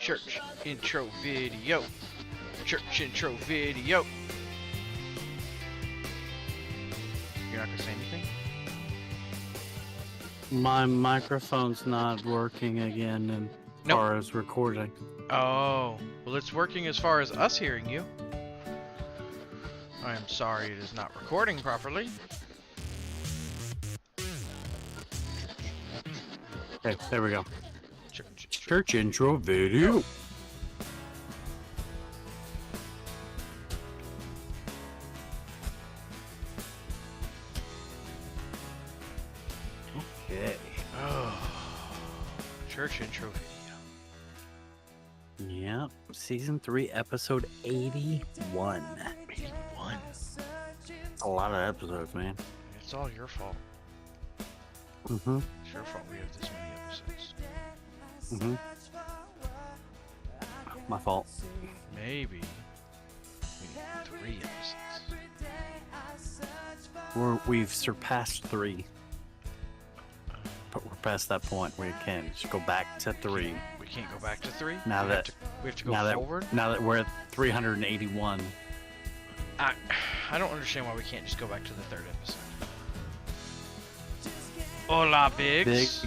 Church intro video. Church intro video. You're not gonna say anything? My microphone's not working again and Nope. far as recording. Oh, well, it's working as far as us hearing you. I am sorry it is not recording properly. Okay, there we go. Church Intro video. Okay. Oh, church intro video. Yep. Season 3, episode 81. 81. A lot of episodes, man. It's all your fault. Mm-hmm. It's your fault we have this many episodes. Mm-hmm. My fault. Maybe we need 3 episodes. We've surpassed 3. But we're past that point where you can just go back to 3. We can't go back to 3? Now that we have to go forward? Now that we're at 381. I don't understand why we can't just go back to the 3rd episode. Hola, Biggs.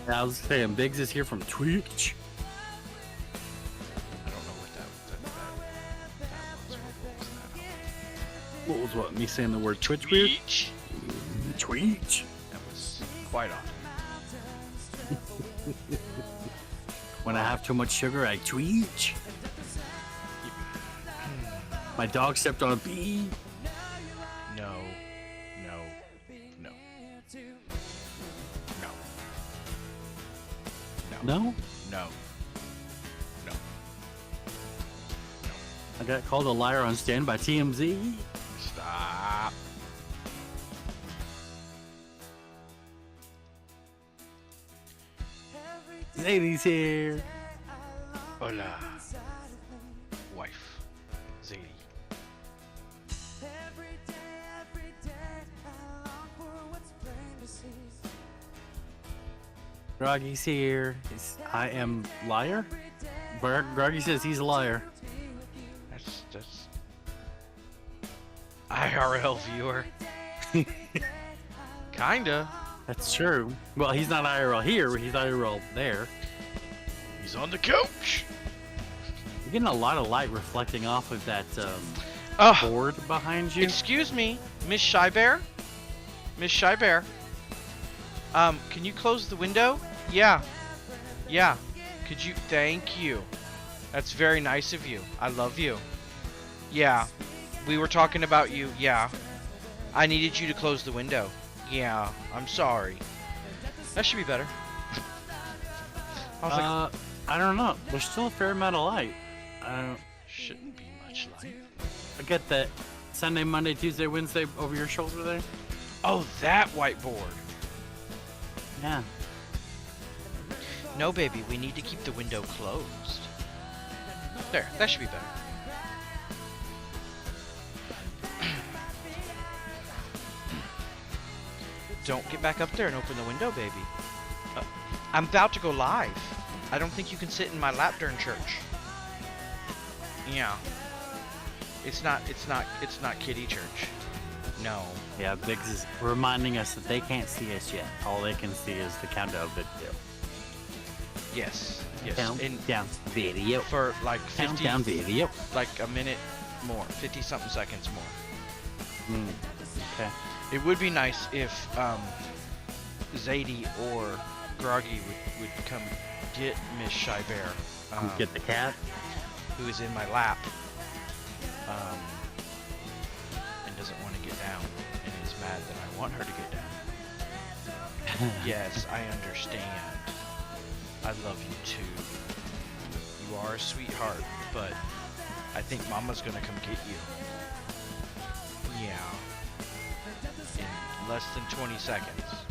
I was saying, Biggs is here from Twitch. I don't know what that was. What was what? Me saying the word Twitch? Twitch. Twitch. That was quite often. When I have too much sugar, I twitch. My dog stepped on a bee. No. No? No. I got called a liar on stand by TMZ. Stop. Zadie's here. Hola. Wife. Zadie. Groggy's here. I am liar? Groggy says he's a liar. That's IRL viewer. Kinda. That's true. Well, he's not IRL here, he's IRL there. He's on the couch. You're getting a lot of light reflecting off of that board behind you. Excuse me, Miss Shy Bear? Miss Shy Bear. Can you close the window? Yeah. Could you? Thank you. That's very nice of you. I love you. Yeah. We were talking about you. Yeah. I needed you to close the window. Yeah. I'm sorry. That should be better. I was like, I don't know. There's still a fair amount of light. shouldn't be much light. I get that Sunday, Monday, Tuesday, Wednesday over your shoulder there. Oh, that whiteboard. Yeah. No, baby, we need to keep the window closed. There, that should be better. Don't get back up there and open the window, baby. I'm about to go live. I don't think you can sit in my lap during church. Yeah. It's not kiddie church. No. Yeah, Biggs is reminding us that they can't see us yet. All they can see is the countdown video. Yes. Countdown video. For like 50, Countdown video. like a minute more, 50-something seconds more. Okay. It would be nice if Zadie or Groggy would come get Miss Shy Bear, Get the cat. who is in my lap, and doesn't want to get down, and is mad that I want her to get down. Yes, I understand. I love you too. You are a sweetheart, but I think Mama's gonna come get you. Yeah. In less than 20 seconds.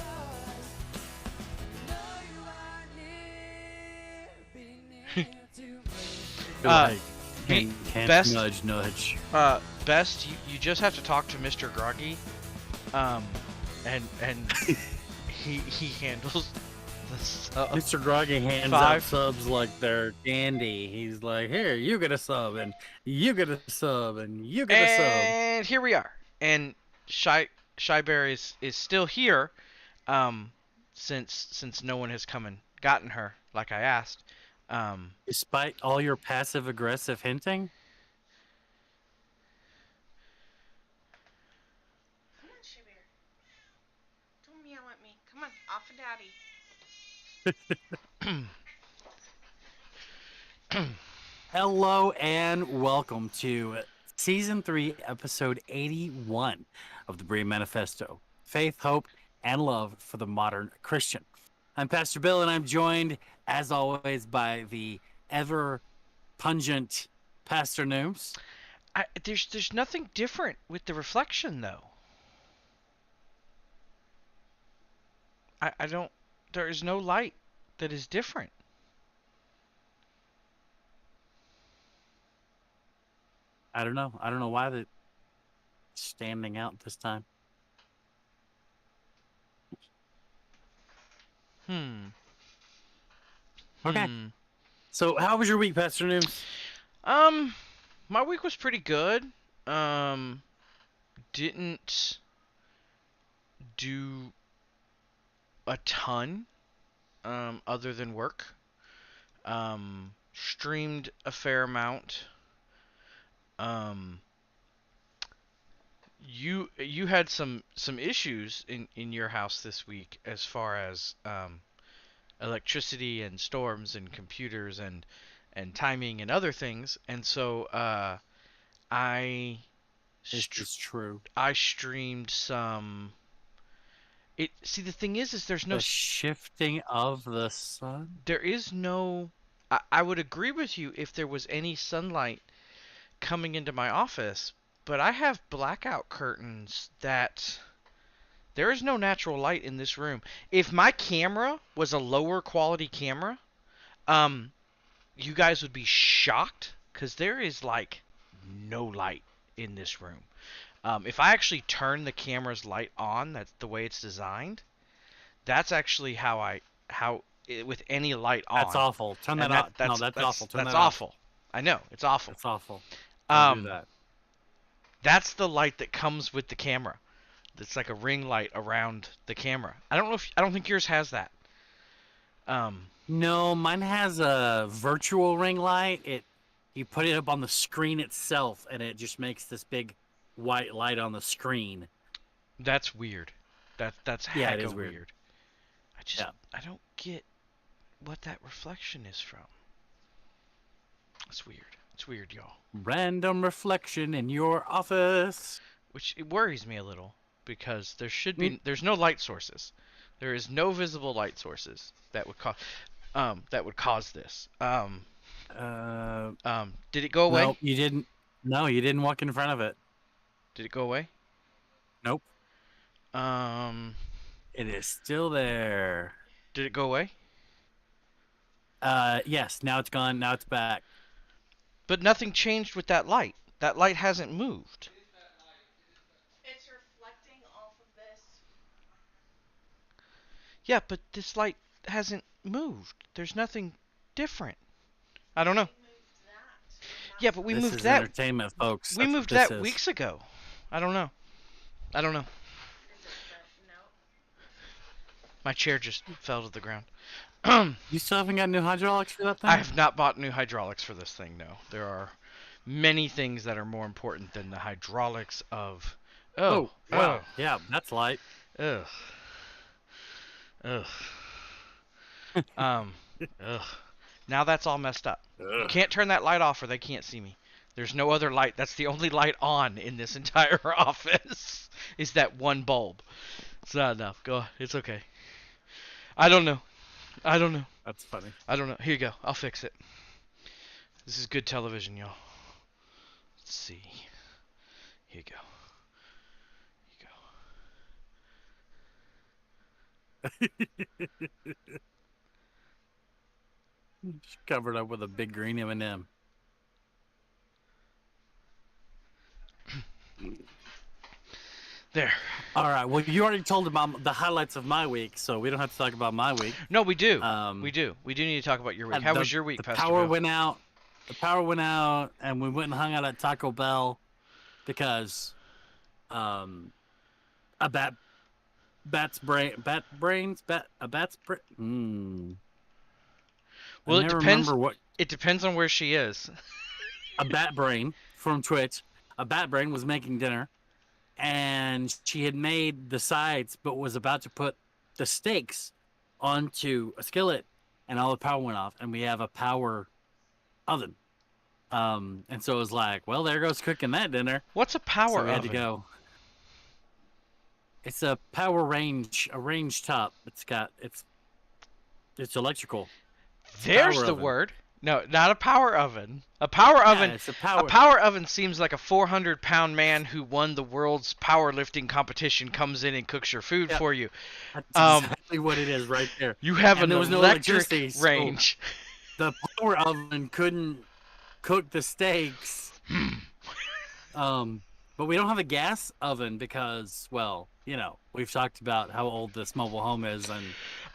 Can't best- nudge. Best, you just have to talk to Mr. Groggy, and he handles So, Mr. Groggy hands out 5. subs like they're candy. He's like, here, you get a sub, and you get a sub, and you get a sub. And here we are. And Shy Bear is still here, since no one has come and gotten her like I asked. Despite all your passive aggressive hinting. Come on, Shy Bear. Don't meow at me. Come on, off of Daddy. Hello and welcome to Season 3, Episode 81 of the Berean Manifesto, Faith, Hope, and Love for the Modern Christian. I'm Pastor Bill, and I'm joined, as always, by the ever-pungent Pastor Nooms. There's nothing different with the reflection, though. I don't... There is no light that is different. I don't know. I don't know why that's standing out this time. Okay. So, how was your week, Pastor Nooms? My week was pretty good. Didn't do a ton, other than work. Streamed a fair amount. You had some issues in your house this week as far as electricity and storms and computers and timing and other things, and so I This is true. I streamed some. See, the thing is there's no The shifting of the sun. there is no. I would agree with you if there was any sunlight coming into my office, but I have blackout curtains that there is no natural light in this room. If my camera was a lower quality camera, you guys would be shocked because there is like no light in this room. If I actually turn the camera's light on, that's the way it's designed. That's actually how with any light on. That's awful. Turn that off. No, that's awful. Turn that's that off. awful. I know, it's awful. It's awful. Don't do that. That's the light that comes with the camera. It's like a ring light around the camera. I don't think yours has that. No, mine has a virtual ring light. You put it up on the screen itself, and it just makes this big white light on the screen. That's weird. That's Yeah, hecka it is weird. I don't get what that reflection is from. It's weird. It's weird, y'all. Random reflection in your office. Which it worries me a little because there's no light sources. There is no visible light sources that would cause this. Did it go away? No, you didn't. No, you didn't walk in front of it. Did it go away? Nope. It is still there. Did it go away? Yes. Now it's gone. Now it's back. But nothing changed with that light. That light hasn't moved. It's reflecting off of this. Yeah, but this light hasn't moved. There's nothing different. I don't know. Yeah, but we this moved is that. Entertainment, folks. We That's moved what that this is. weeks ago. I don't know. My chair just fell to the ground. You still haven't got new hydraulics for that thing? I have not bought new hydraulics for this thing, no. There are many things that are more important than the hydraulics of... Oh, wow. Yeah, that's light. Ugh. Ugh. Now that's all messed up. You can't turn that light off or they can't see me. There's no other light. That's the only light on in this entire office is that one bulb. It's not enough. Go. It's okay. I don't know. That's funny. I don't know. Here you go. I'll fix it. This is good television, y'all. Let's see. Here you go. Just covered up with a big green M&M. There. All right. Well, you already told about the highlights of my week, so we don't have to talk about my week. No, we do. Um, We do. We do need to talk about your week. How was your week, the Pastor power Bill? went out. The power went out, and we went and hung out at Taco Bell because a bat's brain. Well, I it never depends. remember what It depends on where she is. a bat brain from Twitch. A bat brain was making dinner, and she had made the sides, but was about to put the steaks onto a skillet, and all the power went off. And we have a power oven, and so it was like, well, there goes cooking that dinner. What's a power So we had oven? to go. It's a power range, a range top. It's electrical. There's power the oven. word. No, not a power oven. A power oven. It's a A power oven seems like a 400-pound man who won the world's powerlifting competition comes in and cooks your food Yep. for you. That's exactly what it is right there. You have And an there was no electric electricity, so- range. The power oven couldn't cook the steaks. But we don't have a gas oven because, well, we've talked about how old this mobile home is, and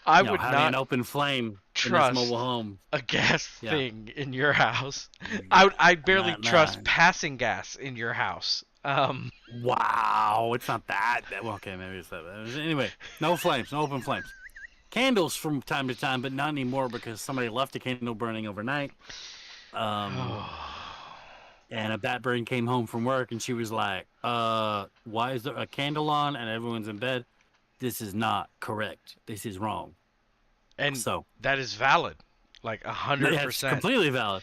I would having an not open flame in trust this mobile home. a gas Yeah. thing in your house. I barely Nah. trust passing gas in your house. Wow, it's not that. Well, okay, maybe it's that. Anyway, no flames, no open flames. Candles from time to time, but not anymore because somebody left a candle burning overnight. And a bat brain came home from work, and she was like, why is there a candle on and everyone's in bed? This is not correct. This is wrong. And So that is valid. Like it's 100%. completely valid.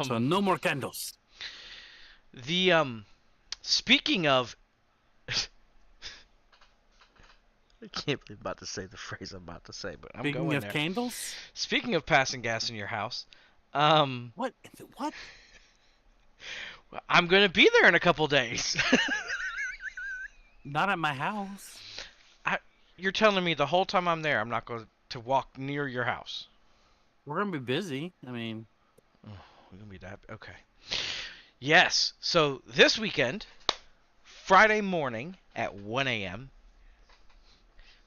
So no more candles. Speaking of, I can't believe I'm about to say the phrase I'm about to say, but I'm Speaking going of there. candles, Speaking of passing gas in your house, what? I'm gonna be there in a couple days. Not at my house. You're telling me the whole time I'm there, I'm not going to walk near your house. We're gonna be busy. I mean, We're gonna be that okay. Yes. So this weekend, Friday morning at 1 a.m.,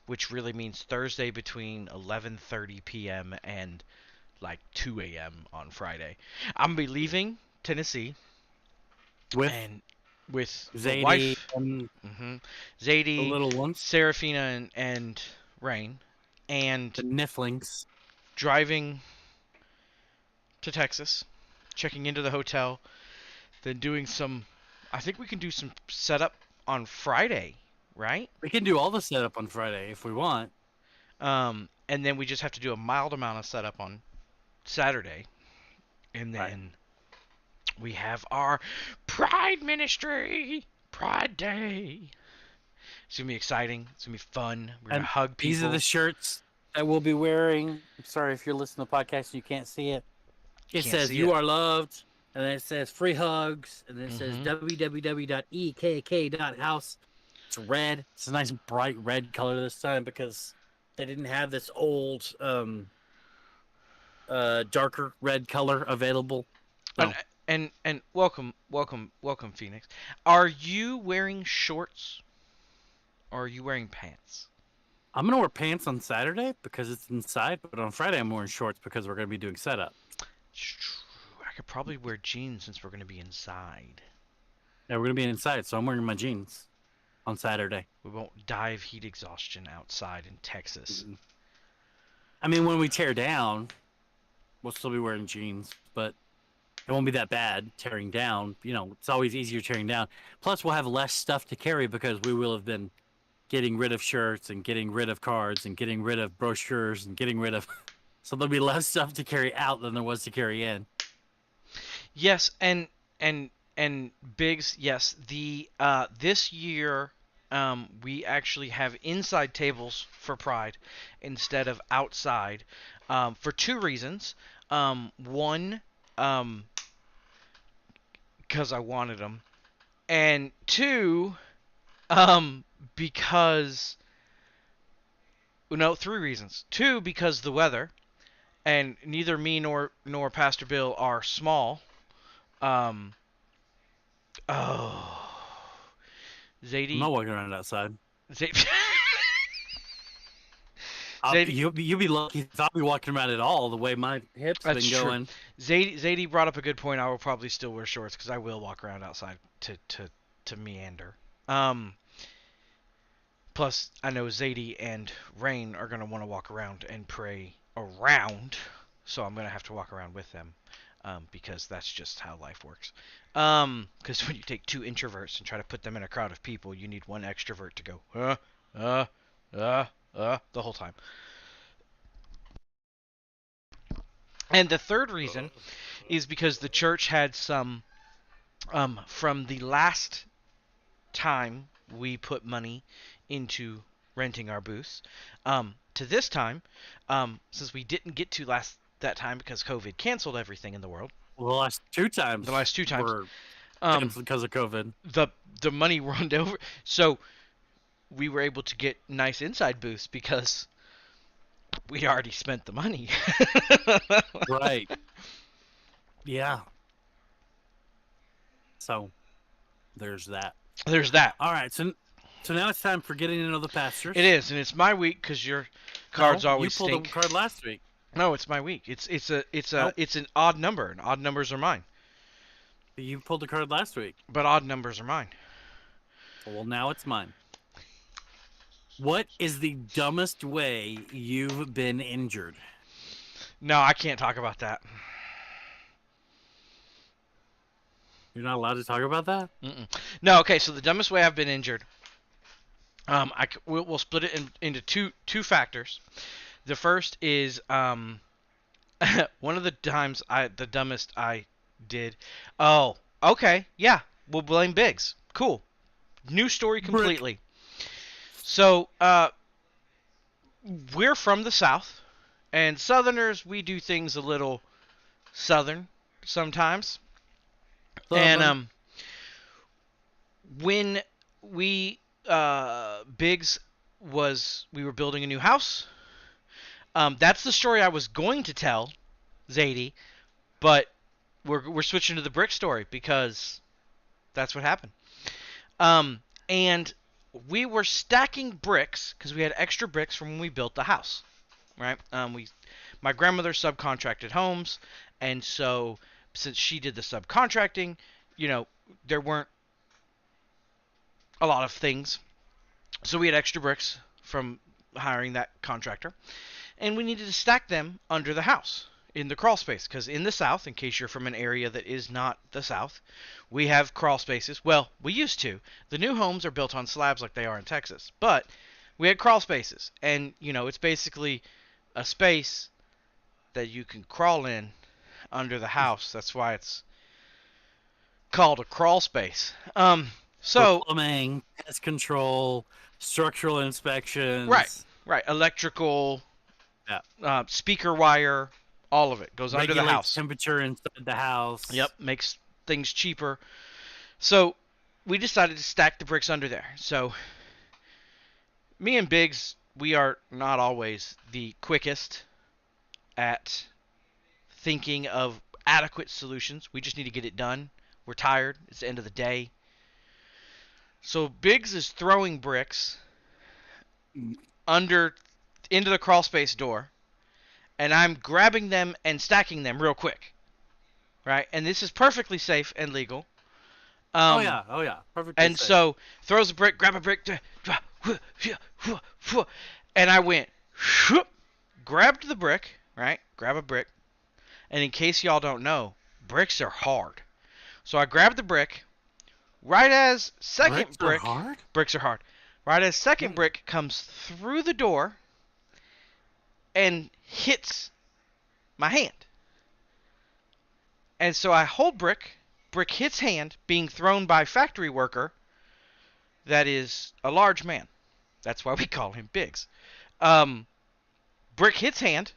which really means Thursday between 11:30 p.m. and like 2 a.m. on Friday, I'm gonna be leaving Tennessee with the Zadie wife, and Zadie, the little ones, Serafina, and Rain, and the Niflings. driving to Texas, checking into the hotel, then doing some. I think we can do some setup on Friday, right? We can do all the setup on Friday if we want. And then we just have to do a mild amount of setup on Saturday, and then we have our Pride Ministry Pride Day. It's gonna be exciting. It's gonna be fun. We're gonna hug people. These are the shirts that we'll be wearing. I'm sorry if you're listening to the podcast and you can't see it. It says "You are loved," and then it says "Free hugs," and then it says www.ekk.house. It's red. It's a nice bright red color this time because they didn't have this old darker red color available. So. And welcome Phoenix. Are you wearing shorts or are you wearing pants? I'm gonna wear pants on Saturday because it's inside, but on Friday I'm wearing shorts because we're gonna be doing setup. It's true. I could probably wear jeans since we're gonna be inside. Yeah, we're gonna be inside, so I'm wearing my jeans on Saturday. We won't die of heat exhaustion outside in Texas. I mean, when we tear down, we'll still be wearing jeans, but it won't be that bad tearing down. It's always easier tearing down. Plus, we'll have less stuff to carry because we will have been getting rid of shirts and getting rid of cards and getting rid of brochures and getting rid of... So there'll be less stuff to carry out than there was to carry in. Yes, and Biggs, yes, this year we actually have inside tables for Pride instead of outside for two reasons. One, because I wanted them, and two, because three reasons. Two, because the weather, and neither me nor Pastor Bill are small. Zadie. I'm not walking around outside. Zadie, You'll be lucky if I'll be walking around at all the way my hips that's been true. going. Zadie brought up a good point. I will probably still wear shorts because I will walk around outside to meander. Plus, I know Zadie and Rain are gonna want to walk around and pray around, so I'm gonna have to walk around with them, because that's just how life works. Because when you take two introverts and try to put them in a crowd of people, you need one extrovert to go the whole time. And the third reason is because the church had some, from the last time we put money into renting our booths, to this time, since we didn't get to that time because COVID canceled everything in the world. Well, the last two times were canceled because of COVID. The money run over, so we were able to get nice inside booths because we already spent the money. Right. Yeah. So there's that. There's that. All right. So now it's time for getting to know the pastors. It is, and it's my week because your cards always stink. You pulled a card last week. No, it's my week. It's an odd number, and odd numbers are mine. You pulled a card last week. But odd numbers are mine. Well, now it's mine. What is the dumbest way you've been injured? No, I can't talk about that. You're not allowed to talk about that? Mm-mm. No, okay, so the dumbest way I've been injured, we'll split it into two factors. The first is one of the times the dumbest I did. Oh, okay, yeah, we'll blame Biggs. Cool. New story completely. Brick. So, we're from the South, and Southerners, we do things a little Southern sometimes. And when we Biggs we were building a new house. That's the story I was going to tell Zadie, but we're switching to the brick story because that's what happened. And we were stacking bricks because we had extra bricks from when we built the house, right? My grandmother subcontracted homes, and so since she did the subcontracting, there weren't a lot of things. So we had extra bricks from hiring that contractor, and we needed to stack them under the house in the crawl space, because in the South, in case you're from an area that is not the South, we have crawl spaces. Well, we used to. The new homes are built on slabs like they are in Texas, but we had crawl spaces, and it's basically a space that you can crawl in under the house. That's why it's called a crawl space. So plumbing, pest control, structural inspections, right, electrical, speaker wire, all of it goes under the house. Temperature inside the house. Yep, makes things cheaper. So we decided to stack the bricks under there. So me and Biggs, we are not always the quickest at thinking of adequate solutions. We just need to get it done. We're tired. It's the end of the day. So Biggs is throwing bricks into the crawl space door, and I'm grabbing them and stacking them real quick, right? And this is perfectly safe and legal. Oh yeah, perfectly and safe. So throws a brick, grab a brick, and I went, grabbed the brick, right? Grab a brick, and in case y'all don't know, bricks are hard. So I grabbed the brick. Right as second brick, bricks are hard. Right as second brick comes through the door and hits my hand. And so I hold brick hits hand, being thrown by factory worker that is a large man. That's why we call him Biggs. Brick hits hand.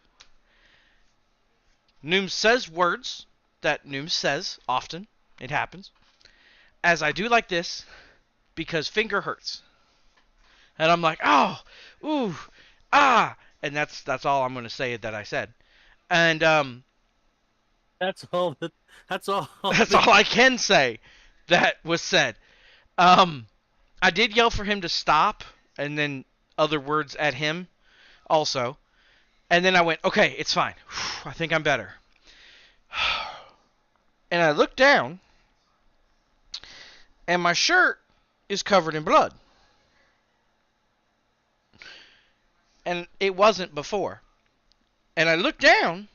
Nooms says words that Nooms says often. It happens. As I do like this, because finger hurts. And I'm like, oh, ooh, ah. And that's all I'm going to say that I said. And that's all that's all I can say that was said. I did yell for him to stop, and then other words at him also. And then I went, okay, it's fine. I think I'm better. And I looked down, and my shirt is covered in blood. And it wasn't before. And I look down,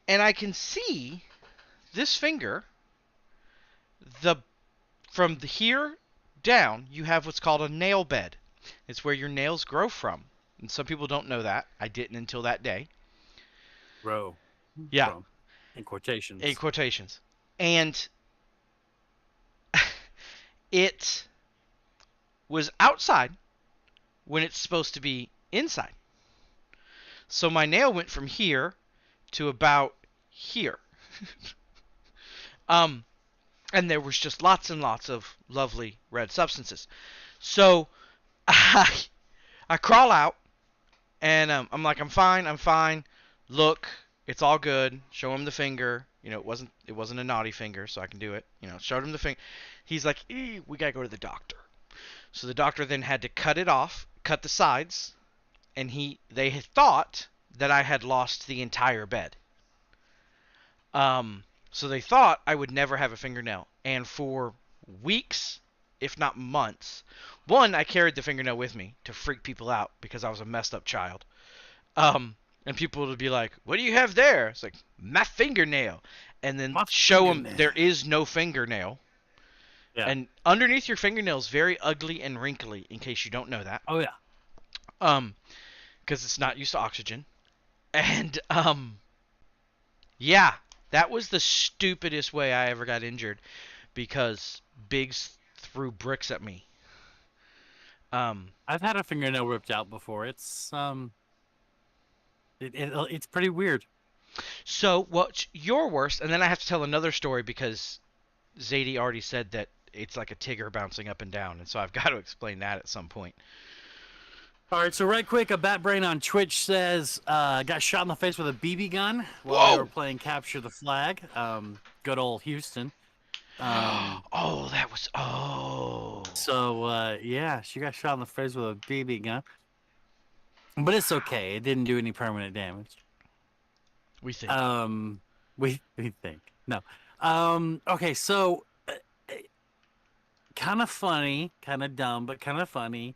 and I can see this finger, from here down, you have what's called a nail bed. It's where your nails grow from. And some people don't know that. I didn't until that day. Grow. Yeah. From. In quotations. In quotations. And it was outside when it's supposed to be inside. So my nail went from here to about here. And there was just lots and lots of lovely red substances. So I crawl out, and I'm like, I'm fine. Look, it's all good. Show him the finger. You know, it wasn't a naughty finger, so I can do it. You know, showed him the finger. He's like, we gotta go to the doctor. So the doctor then had to cut it off, cut the sides, and they had thought that I had lost the entire bed. So they thought I would never have a fingernail. And for weeks, if not months, one, I carried the fingernail with me to freak people out because I was a messed up child. And people would be like, what do you have there? It's like, my fingernail. And then show them there is no fingernail. Yeah. And underneath your fingernail is very ugly and wrinkly, in case you don't know that. Oh, yeah. Because it's not used to oxygen. And, yeah, that was the stupidest way I ever got injured, because Biggs threw bricks at me. I've had a fingernail ripped out before. It's it's pretty weird. So, what's your worst? And then I have to tell another story because Zadie already said that it's like a Tigger bouncing up and down, and so I've got to explain that at some point. All right, so right quick, a Batbrain on Twitch says, got shot in the face with a BB gun while they were playing Capture the Flag. Good old Houston. So, yeah, she got shot in the face with a BB gun. But it's okay. It didn't do any permanent damage. We think. We think. No. Okay, so, kind of funny, kind of dumb, but kind of funny.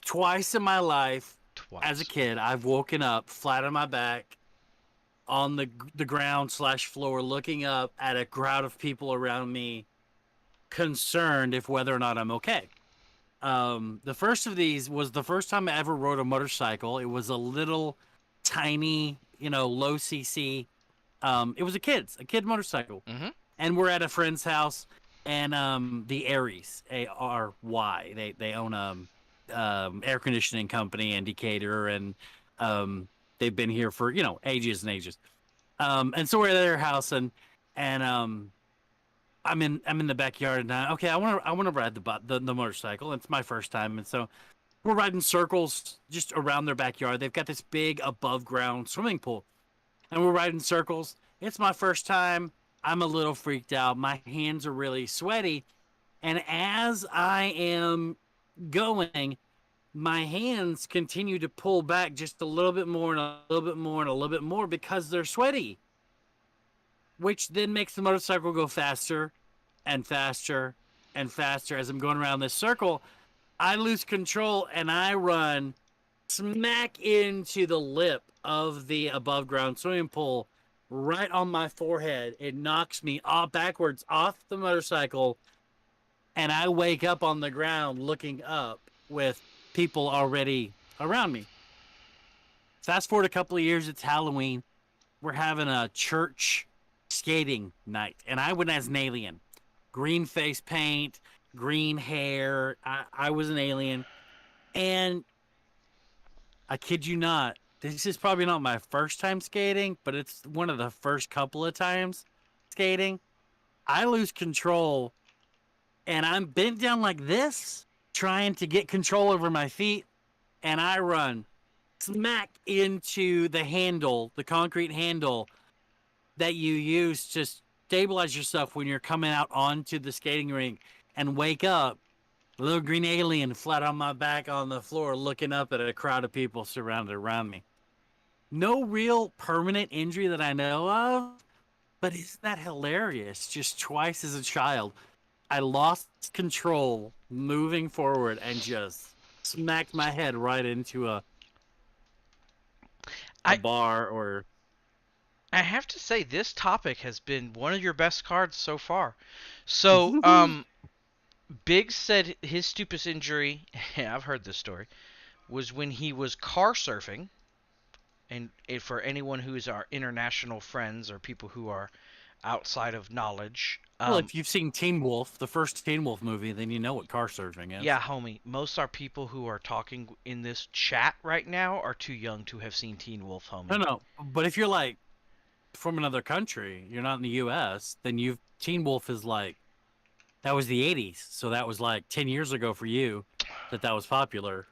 Twice in my life, as a kid, I've woken up flat on my back on the ground / floor, looking up at a crowd of people around me, concerned if whether or not I'm okay. The first of these was the first time I ever rode a motorcycle. It was a little tiny, low CC. It was a kid motorcycle. Mm-hmm. And we're at a friend's house, and the Aries, ARY, they own air conditioning company in Decatur, and they've been here for ages and ages. And so we're at their house, and I'm in the backyard, and I want to ride the motorcycle. It's my first time, and so we're riding circles just around their backyard. They've got this big above ground swimming pool, and we're riding circles. It's my first time. I'm a little freaked out. My hands are really sweaty, and as I am going, my hands continue to pull back just a little bit more and a little bit more and a little bit more because they're sweaty, which then makes the motorcycle go faster and faster and faster. As I'm going around this circle, I lose control and I run smack into the lip of the above ground swimming pool, right on my forehead. It knocks me backwards off the motorcycle, and I wake up on the ground looking up with people already around me. Fast forward a couple of years, it's Halloween. We're having a church skating night, and I went as an alien. Green face paint, green hair. I was an alien. And I kid you not, this is probably not my first time skating, but it's one of the first couple of times skating. I lose control, and I'm bent down like this, trying to get control over my feet, and I run smack into the handle, the concrete handle that you use to stabilize yourself when you're coming out onto the skating rink, and wake up A little green alien flat on my back on the floor looking up at a crowd of people surrounded around me. No real permanent injury that I know of, but isn't that hilarious? Just twice as a child, I lost control moving forward and just smacked my head right into a I- bar or... I have to say, this topic has been one of your best cards so far. So, Biggs said his stupidest injury, I've heard this story, was when he was car surfing. And for anyone who is our international friends or people who are outside of knowledge, Well, if you've seen Teen Wolf, the first Teen Wolf movie, then you know what car surfing is. yeah, homie, most our people who are talking in this chat right now are too young to have seen Teen Wolf, homie. No, but if you're like from another country, you're not in the U.S., then Teen Wolf is like, that was the 80s, so that was like 10 years ago for you that was popular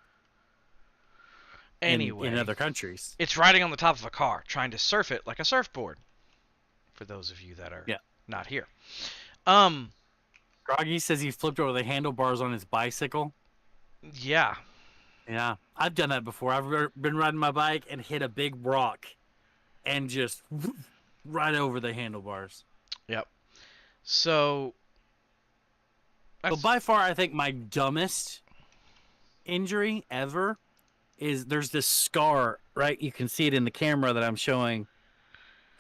Anyway, in other countries. it's riding on the top of a car, trying to surf it like a surfboard. For those of you that are not here. Groggy says he flipped over the handlebars on his bicycle. Yeah. Yeah, I've done that before. I've been riding my bike and hit a big rock and just right over the handlebars. Yep. So... But by far, I think my dumbest injury ever is there's this scar, right? You can see it in the camera that I'm showing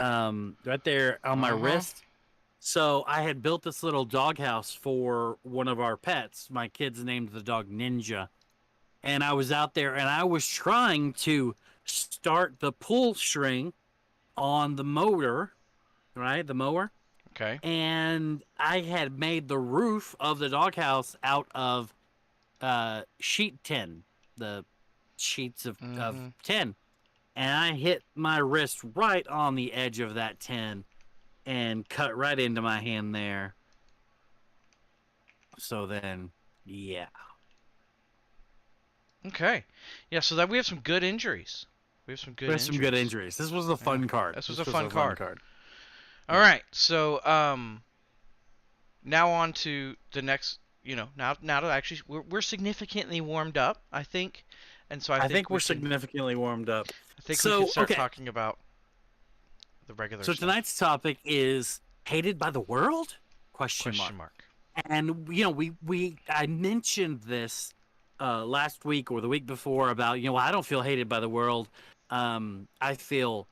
right there on my wrist. So I had built this little doghouse for one of our pets. My kids named the dog Ninja. And I was out there and I was trying to start the pull string on the motor, right? The mower. Okay. And I had made the roof of the doghouse out of sheet tin, the sheets of tin. And I hit my wrist right on the edge of that tin and cut right into my hand there. So then, yeah. Okay. Yeah, so that we have some good injuries. We have some good injuries. This was a fun card. This was a fun card. All right, so now on to the next. Now that actually we're significantly warmed up, I think, and so I think we're significantly warmed up. I think we can start talking about the regular. So stuff. Tonight's topic is hated by the world? Question mark. And I mentioned this last week or the week before about I don't feel hated by the world. I feel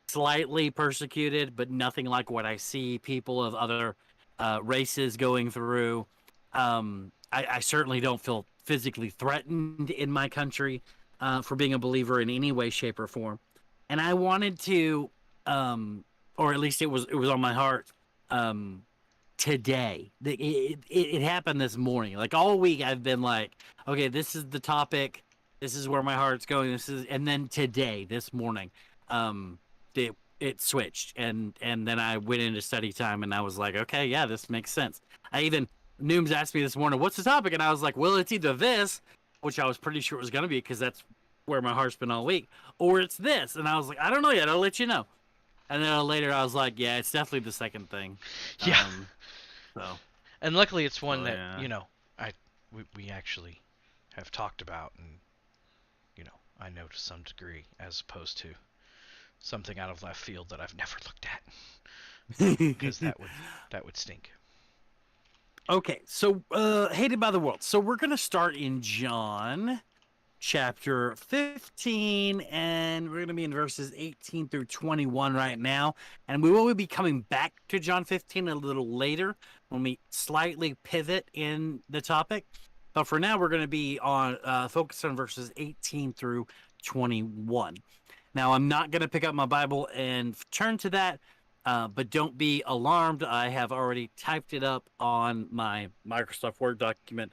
slightly persecuted, but nothing like what I see people of other races going through. I certainly don't feel physically threatened in my country for being a believer in any way, shape, or form. And I wanted to, or at least it was on my heart today. It happened this morning. Like all week, I've been like, okay, this is the topic. This is where my heart's going. And then today, this morning, it switched, and then I went into study time, and I was like, okay, yeah, this makes sense. Nooms asked me this morning, what's the topic? And I was like, well, it's either this, which I was pretty sure it was going to be because that's where my heart's been all week, or it's this. And I was like, I don't know yet. I'll let you know. And then later I was like, yeah, it's definitely the second thing. Yeah. So. And luckily it's one that, we actually have talked about and, I know to some degree as opposed to something out of left field that I've never looked at. Because that would stink. Okay, so hated by the world. So we're going to start in John chapter 15, and we're going to be in verses 18 through 21 right now. And we will be coming back to John 15 a little later when we slightly pivot in the topic. But for now, we're going to be on focus on verses 18 through 21. Now, I'm not going to pick up my Bible and turn to that, but don't be alarmed. I have already typed it up on my Microsoft Word document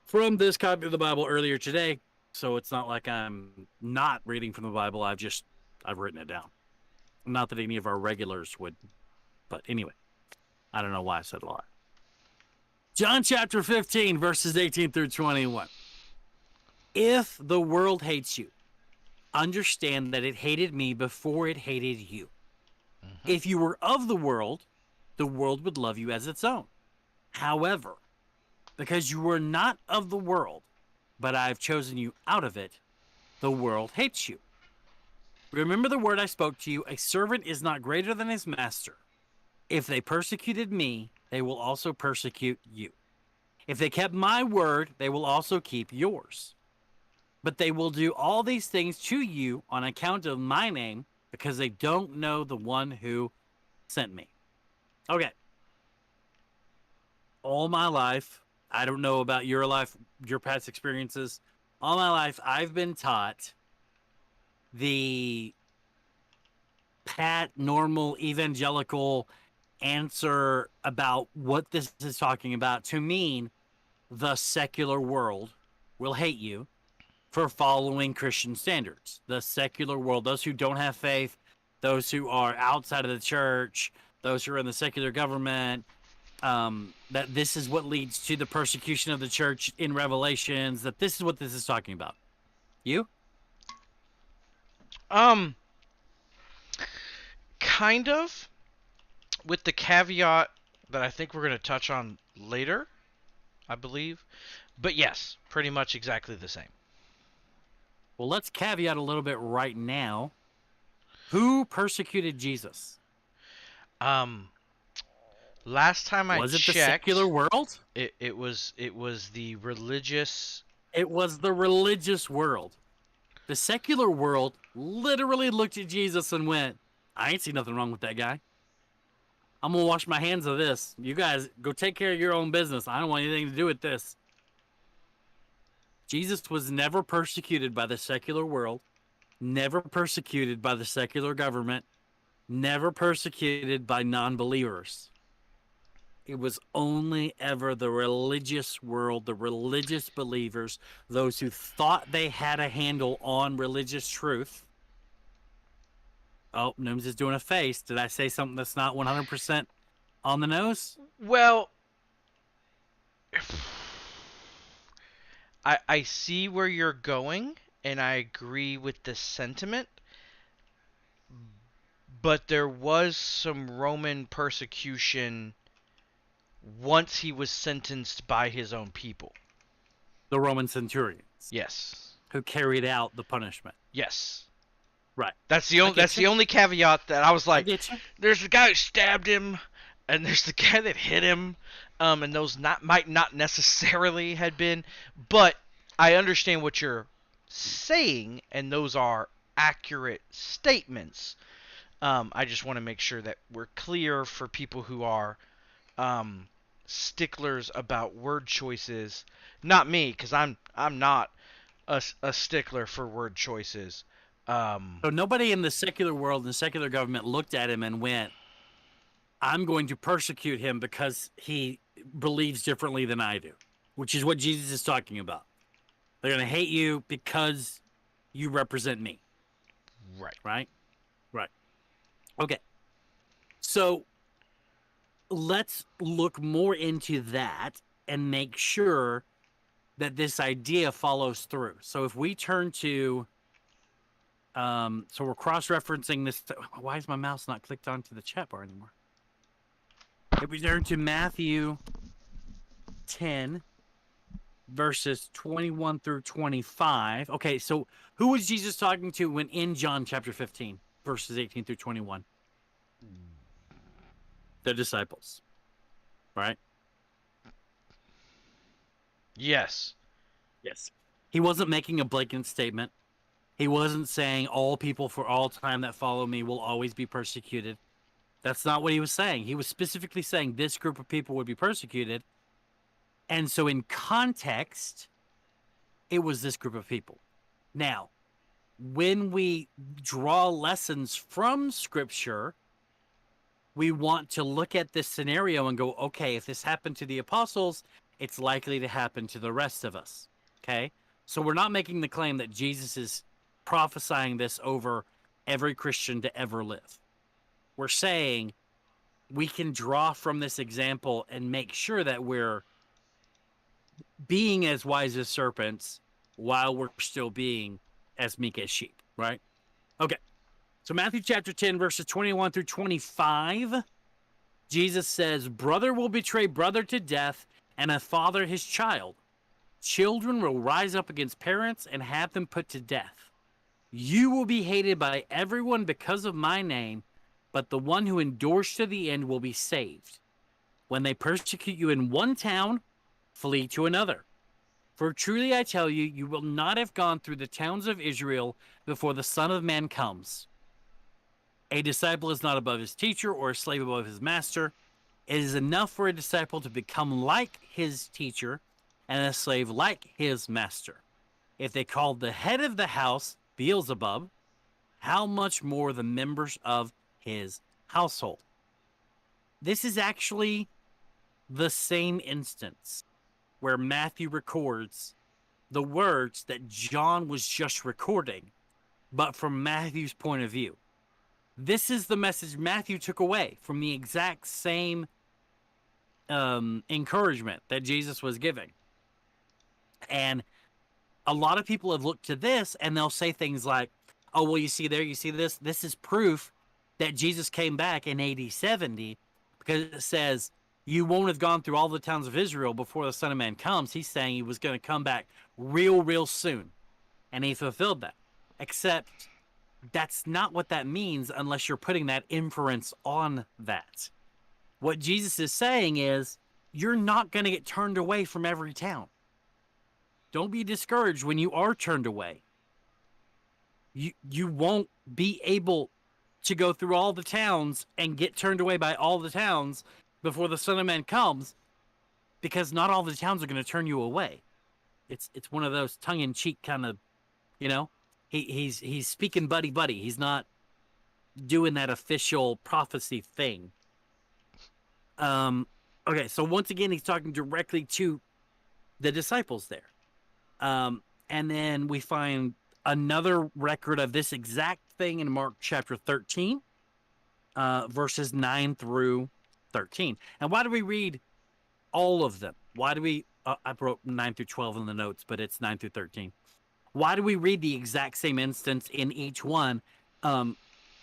from this copy of the Bible earlier today. So it's not like I'm not reading from the Bible. I've written it down. Not that any of our regulars would, but anyway, I don't know why I said a lot. John chapter 15, verses 18 through 21. If the world hates you, understand that it hated me before it hated you. Mm-hmm. If you were of the world would love you as its own. However, Because you were not of the world, but I have chosen you out of it. The world hates you. Remember the word I spoke to you. A servant is not greater than his master. If they persecuted me, they will also persecute you. If they kept my word, they will also keep yours. But they will do all these things to you on account of my name, because they don't know the one who sent me. Okay. All my life, I don't know about your life, your past experiences. All my life, I've been taught the pat, normal, evangelical answer about what this is talking about to mean the secular world will hate you for following Christian standards. The secular world, those who don't have faith, those who are outside of the church, those who are in the secular government, that this is what leads to the persecution of the church in Revelations, that this is what this is talking about. You? Kind of, with the caveat that I think we're going to touch on later, I believe. But yes, pretty much exactly the same. Well, let's caveat a little bit right now. Who persecuted Jesus? Last time I Was it checked, the secular world? it was the religious. It was the religious world. The secular world literally looked at Jesus and went, I ain't see nothing wrong with that guy. I'm going to wash my hands of this. You guys go take care of your own business. I don't want anything to do with this. Jesus was never persecuted by the secular world, never persecuted by the secular government, never persecuted by non-believers. It was only ever the religious world, the religious believers, those who thought they had a handle on religious truth. Oh, Nooms is doing a face. Did I say something that's not 100% on the nose? Well, I see where you're going, and I agree with the sentiment. But there was some Roman persecution once he was sentenced by his own people. The Roman centurions. Yes. Who carried out the punishment. Yes. Right. That's the only caveat that I was like, there's the guy who stabbed him, and there's the guy that hit him, and those might not necessarily had been, but I understand what you're saying, and those are accurate statements. I just want to make sure that we're clear for people who are sticklers about word choices. Not me, because I'm not a stickler for word choices. So nobody in the secular world and the secular government looked at him and went, I'm going to persecute him because he believes differently than I do, which is what Jesus is talking about. They're going to hate you because you represent me. Right. Right? Right. Okay. So let's look more into that and make sure that this idea follows through. So if we turn to, so we're cross-referencing this. Why is my mouse not clicked onto the chat bar anymore? If we turn to Matthew 10, verses 21 through 25. Okay, so who was Jesus talking to when in John chapter 15, verses 18 through 21? The disciples, right? Yes. Yes. He wasn't making a blanket statement. He wasn't saying all people for all time that follow me will always be persecuted. That's not what he was saying. He was specifically saying this group of people would be persecuted. And so in context, it was this group of people. Now, when we draw lessons from Scripture, we want to look at this scenario and go, okay, if this happened to the apostles, it's likely to happen to the rest of us. Okay? So we're not making the claim that Jesus is prophesying this over every Christian to ever live. We're saying we can draw from this example and make sure that we're being as wise as serpents while we're still being as meek as sheep, right? Okay. So Matthew chapter 10, verses 21 through 25, Jesus says, brother will betray brother to death, and a father his child. Children will rise up against parents and have them put to death. You will be hated by everyone because of my name, but the one who endures to the end will be saved. When they persecute you in one town, flee to another. For truly I tell you, you will not have gone through the towns of Israel before the Son of Man comes. A disciple is not above his teacher, or a slave above his master. It is enough for a disciple to become like his teacher, and a slave like his master. If they called the head of the house Beelzebub, how much more the members of his household? This is actually the same instance where Matthew records the words that John was just recording, but from Matthew's point of view. This is the message Matthew took away from the exact same encouragement that Jesus was giving. And a lot of people have looked to this and they'll say things like, oh, well, you see there, you see this. This is proof that Jesus came back in AD 70 because it says you won't have gone through all the towns of Israel before the Son of Man comes. He's saying he was going to come back real soon. And he fulfilled that. Except that's not what that means unless you're putting that inference on that. What Jesus is saying is you're not going to get turned away from every town. Don't be discouraged when you are turned away. You won't be able to go through all the towns and get turned away by all the towns before the Son of Man comes, because not all the towns are going to turn you away. It's one of those tongue-in-cheek kind of, you know, he's speaking buddy. He's not doing that official prophecy thing. Okay, so once again, he's talking directly to the disciples there. And then we find another record of this exact thing in Mark chapter 13, verses 9 through 13. And why do we read all of them? Why do we, I wrote 9 through 12 in the notes, but it's 9 through 13. Why do we read the exact same instance in each one?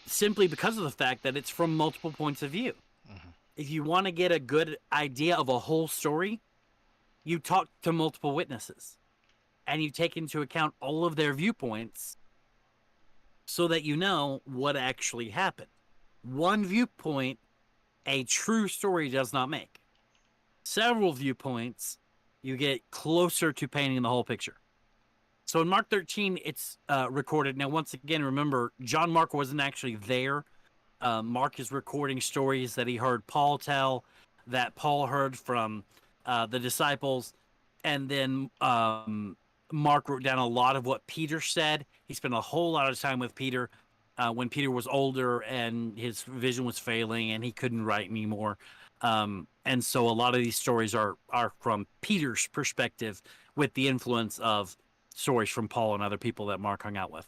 Simply because of the fact that it's from multiple points of view. Mm-hmm. If you want to get a good idea of a whole story, you talk to multiple witnesses and you take into account all of their viewpoints so that you know what actually happened. One viewpoint, a true story does not make. Several viewpoints, you get closer to painting the whole picture. So in Mark 13, it's recorded. Now, once again, remember, John Mark wasn't actually there. Mark is recording stories that he heard Paul tell, that Paul heard from the disciples. And then Mark wrote down a lot of what Peter said. He spent a whole lot of time with Peter when Peter was older and his vision was failing and he couldn't write anymore. And so a lot of these stories are from Peter's perspective with the influence of stories from Paul and other people that Mark hung out with.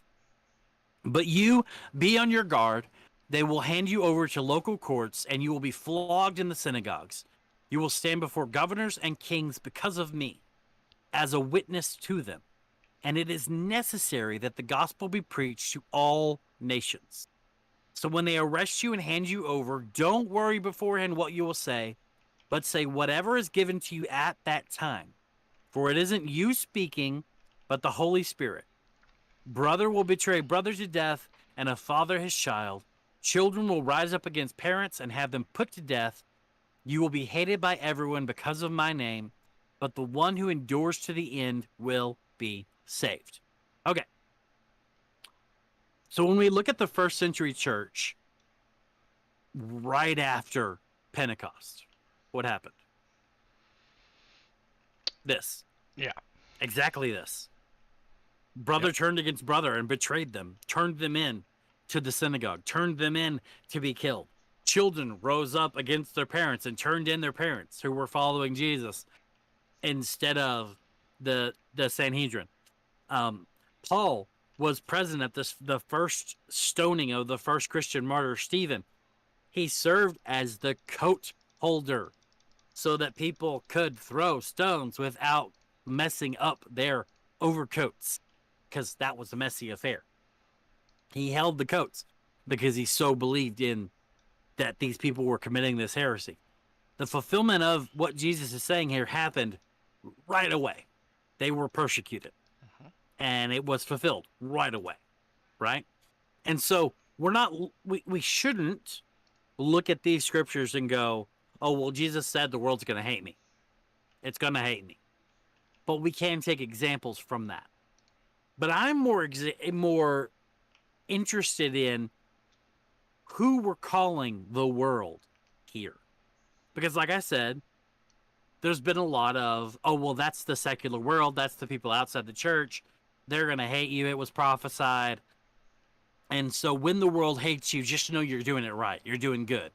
But you be on your guard. They will hand you over to local courts and you will be flogged in the synagogues. You will stand before governors and kings because of me as a witness to them. And it is necessary that the gospel be preached to all nations. So when they arrest you and hand you over, don't worry beforehand what you will say, but say whatever is given to you at that time. For it isn't you speaking, but the Holy Spirit. Brother will betray brother to death, and a father his child. Children will rise up against parents and have them put to death. You will be hated by everyone because of my name, but the one who endures to the end will be saved. Okay. So when we look at the first century church, right after Pentecost, what happened? This. Yeah. Exactly this. Brother turned against brother and betrayed them, turned them in to the synagogue, turned them in to be killed. Children rose up against their parents and turned in their parents who were following Jesus instead of the Sanhedrin. Paul was present at the first stoning of the first Christian martyr, Stephen. He served as the coat holder so that people could throw stones without messing up their overcoats, because that was a messy affair. He held the coats because he so believed in that these people were committing this heresy. the fulfillment of what Jesus is saying here happened right away. They were persecuted, and it was fulfilled right away, right? And so we shouldn't look at these scriptures and go, oh, well, Jesus said the world's going to hate me. It's going to hate me. But we can take examples from that. But I'm more interested in who we're calling the world here. Because like I said, there's been a lot of, oh, well, that's the secular world. That's the people outside the church. They're going to hate you. It was prophesied. And so when the world hates you, just know you're doing it right. You're doing good.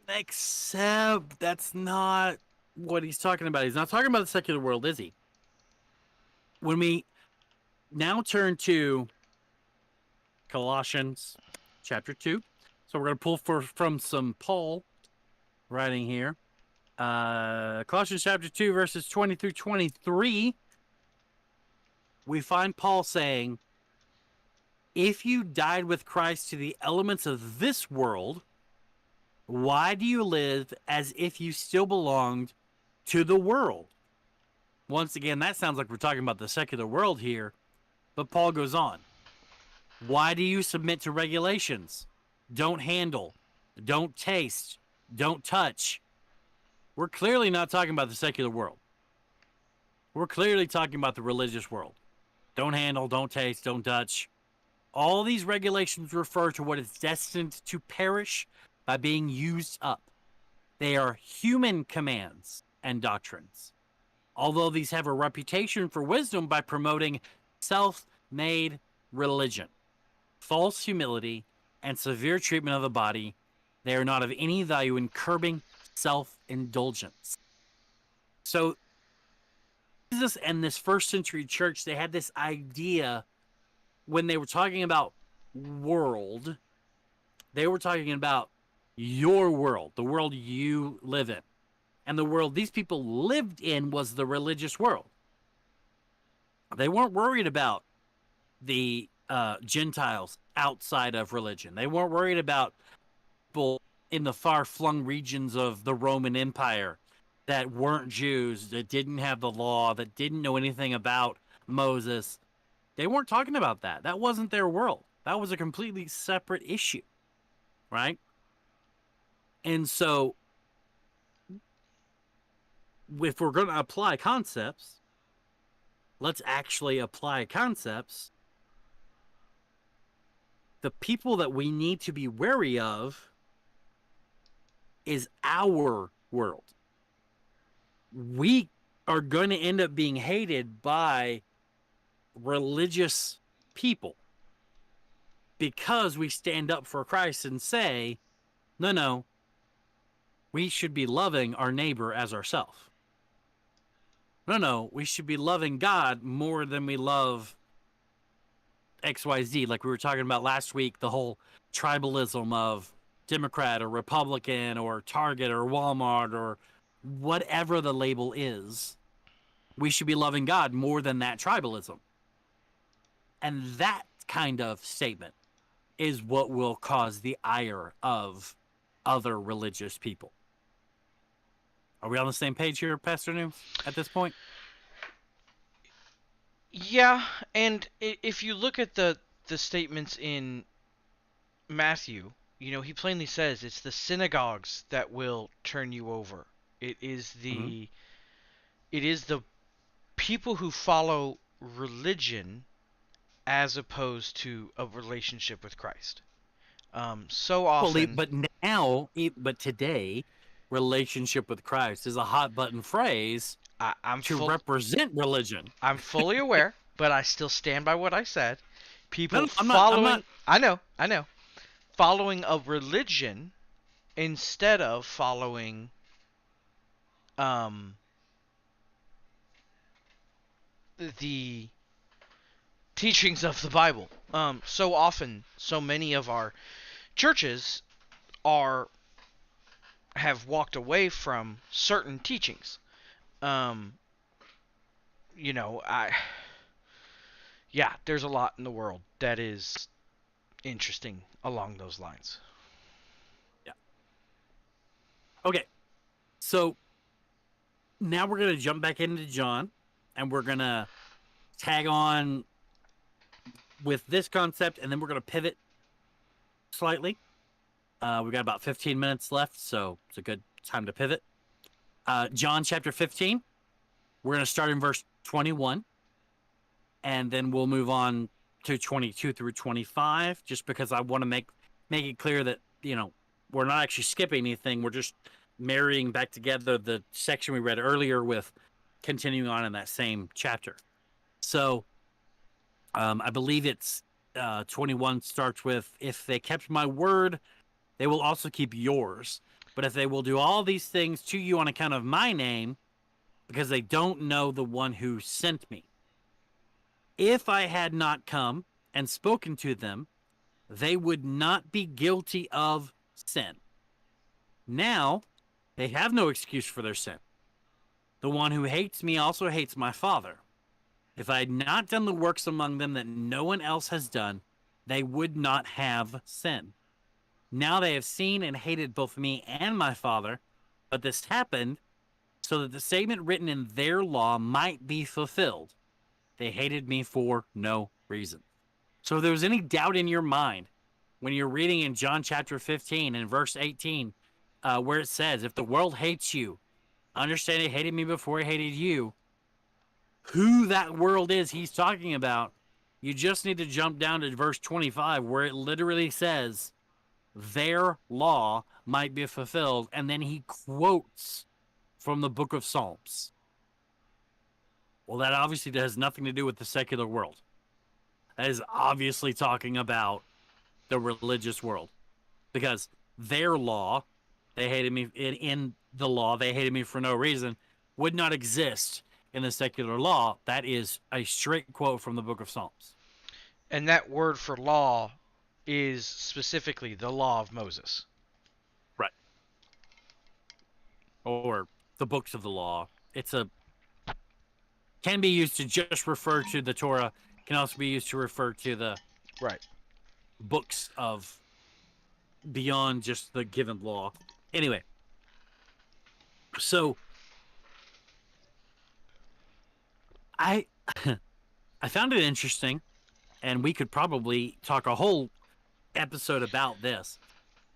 Except that's not what he's talking about. He's not talking about the secular world, is he? When we now turn to Colossians chapter 2. So we're going to pull from some Paul writing here. Colossians chapter 2, verses 20 through 23. We find Paul saying, if you died with Christ to the elements of this world, why do you live as if you still belonged to the world? Once again, that sounds like we're talking about the secular world here, but Paul goes on. Why do you submit to regulations? Don't handle, don't taste, don't touch. We're clearly not talking about the secular world. We're clearly talking about the religious world. Don't handle, don't taste, don't touch. All these regulations refer to what is destined to perish by being used up. They are human commands and doctrines, although these have a reputation for wisdom by promoting self-made religion, false humility, and severe treatment of the body. They are not of any value in curbing self-indulgence. So Jesus and this first century church, they had this idea when they were talking about world, they were talking about your world, the world you live in. And the world these people lived in was the religious world. They weren't worried about the Gentiles outside of religion. They weren't worried about people in the far-flung regions of the Roman Empire that weren't Jews, that didn't have the law, that didn't know anything about Moses. They weren't talking about that. That wasn't their world. That was a completely separate issue, right? And so if we're going to apply concepts, let's actually apply concepts. The people that we need to be wary of is our world. We are going to end up being hated by religious people because we stand up for Christ and say, no, we should be loving our neighbor as ourselves. No, we should be loving God more than we love XYZ. Like we were talking about last week, the whole tribalism of Democrat or Republican or Target or Walmart or whatever the label is. We should be loving God more than that tribalism. And that kind of statement is what will cause the ire of other religious people. Are we on the same page here, Pastor New, at this point? Yeah, and if you look at the statements in Matthew, he plainly says it's the synagogues that will turn you over. It is the people who follow religion as opposed to a relationship with Christ. So often, but today, relationship with Christ is a hot button phrase to represent religion. I'm fully aware, but I still stand by what I said. People I'm not. I know. Following a religion instead of following the teachings of the Bible. So often, so many of our churches have walked away from certain teachings. There's a lot in the world that is interesting along those lines. Yeah. Okay, so now we're going to jump back into John, and we're going to tag on with this concept, and then we're going to pivot slightly. We got about 15 minutes left, so it's a good time to pivot. John chapter 15, we're going to start in verse 21, and then we'll move on to 22 through 25, just because I want to make it clear that, we're not actually skipping anything. We're just marrying back together the section we read earlier with continuing on in that same chapter. So I believe it's 21 starts with, if they kept my word, they will also keep yours. But if they will do all these things to you on account of my name, because they don't know the one who sent me. If I had not come and spoken to them, they would not be guilty of sin. Now, they have no excuse for their sin. The one who hates me also hates my Father. If I had not done the works among them that no one else has done, they would not have sin. Now they have seen and hated both me and my Father, but this happened so that the statement written in their law might be fulfilled. They hated me for no reason. So if there was any doubt in your mind when you're reading in John chapter 15 and verse 18, where it says, if the world hates you, understand it hated me before it hated you, who that world is he's talking about, you just need to jump down to verse 25, where it literally says, their law might be fulfilled. And then he quotes from the book of Psalms. Well, that obviously has nothing to do with the secular world. That is obviously talking about the religious world, because their law, they hated me in the law, they hated me for no reason, would not exist in the secular law. That is a straight quote from the book of Psalms. And that word for law is specifically the law of Moses. Right. Or the books of the law. Can be used to just refer to the Torah, can also be used to refer to the Right. books of beyond just the given law. Anyway, so I I found it interesting, and we could probably talk a whole episode about this.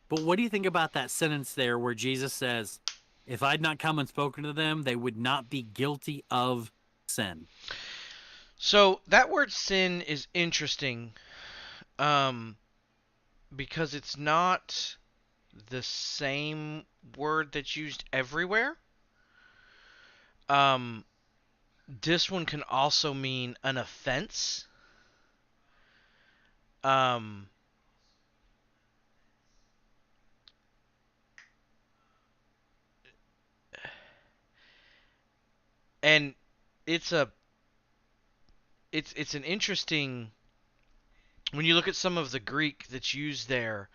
But what do you think about that sentence there where Jesus says, if I'd not come and spoken to them, they would not be guilty of sin? So that word sin is interesting, because it's not the same word that's used everywhere. This one can also mean an offense. And it's an interesting, when you look at some of the Greek that's used there.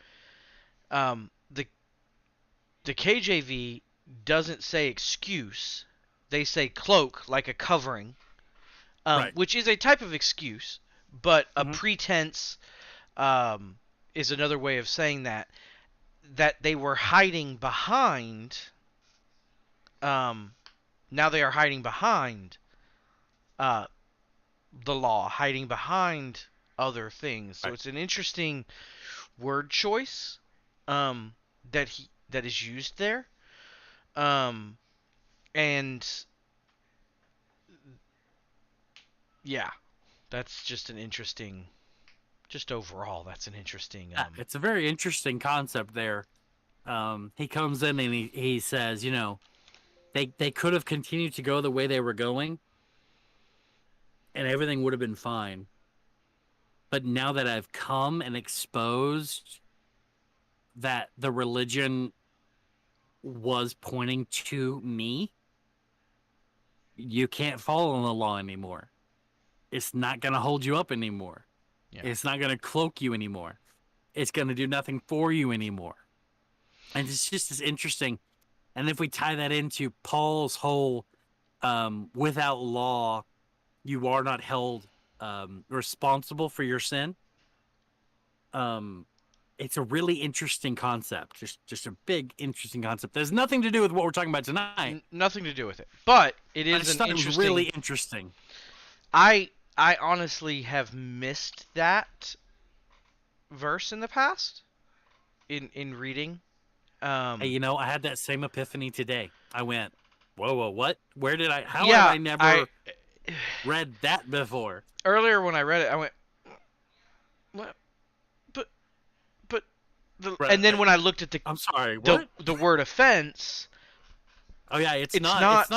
The KJV doesn't say excuse; they say cloak, like a covering, Right. which is a type of excuse, but a Mhm. pretense is another way of saying that they were hiding behind. Now they are hiding behind uh, the law, hiding behind other things. So Right. it's an interesting word choice that is used there. And yeah, that's just an interesting. Just overall, that's an interesting. It's a very interesting concept there. He comes in and he says, they could have continued to go the way they were going and everything would have been fine. But now that I've come and exposed that the religion was pointing to me, you can't follow the law anymore. It's not going to hold you up anymore. Yeah. It's not going to cloak you anymore. It's going to do nothing for you anymore. And it's just as interesting. And if we tie that into Paul's whole without law, you are not held responsible for your sin. it's a really interesting concept. Just a big interesting concept. There's nothing to do with what we're talking about tonight. Nothing to do with it, but it But I is just an thought it was interesting. really interesting. I honestly have missed that verse in the past in reading. Hey, you know, I had that same epiphany today. I went, whoa, what? Where did I? How yeah, have I never read that before? Earlier when I read it, I went, what? But Right. and then when I looked at I'm sorry, the what? the word offense, Oh yeah, it's not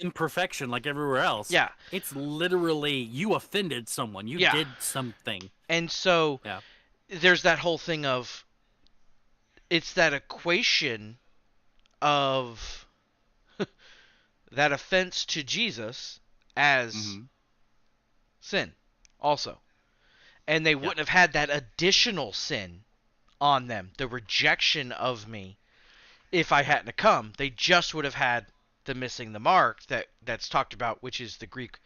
imperfection like everywhere else. yeah, It's literally you offended someone. You Yeah. did something. and so Yeah. there's that whole thing of it's that equation of that offense to Jesus as Mm-hmm. sin also. And they wouldn't have had that additional sin on them, the rejection of me, if I hadn't come. They just would have had the missing the mark that's talked about, which is the Greek.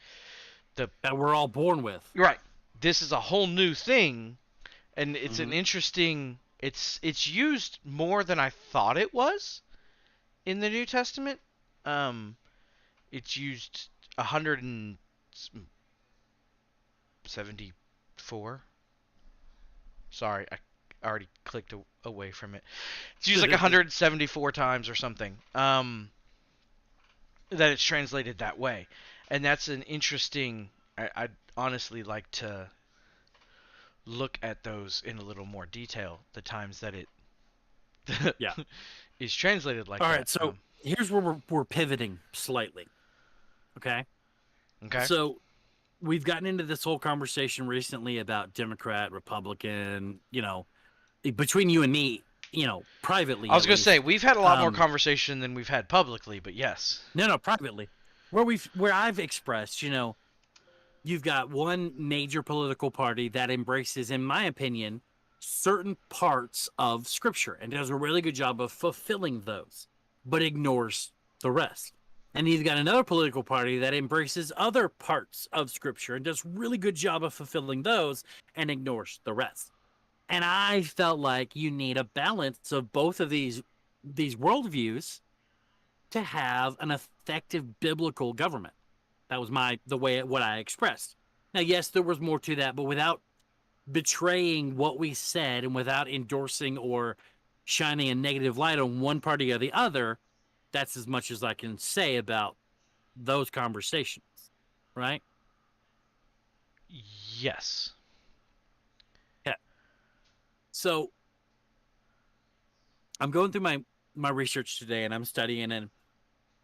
That we're all born with. Right. This is a whole new thing, and it's an Mhm. interesting. It's used more than I thought it was in the New Testament. It's used 174. Sorry, I already clicked away from it. It's used like 174 times or something. That it's translated that way, and that's an interesting. I'd honestly like to look at those in a little more detail. The times that it Yeah. is translated like All that. right, so here's where we're pivoting slightly. Okay? Okay. So we've gotten into this whole conversation recently about Democrat, Republican, you know, between you and me, you know, privately. I was at gonna least. say we've had a lot more Um, conversation than we've had publicly, but yes. No, privately. Where I've expressed, you know, you've got one major political party that embraces, in my opinion, certain parts of Scripture and does a really good job of fulfilling those, but ignores the rest. And you've got another political party that embraces other parts of Scripture and does really good job of fulfilling those and ignores the rest. And I felt like you need a balance of both of these worldviews to have an effective biblical government. That was what I expressed. Now, yes, there was more to that, but without betraying what we said and without endorsing or shining a negative light on one party or the other, that's as much as I can say about those conversations, right? Yes. Yeah. So I'm going through my research today and I'm studying and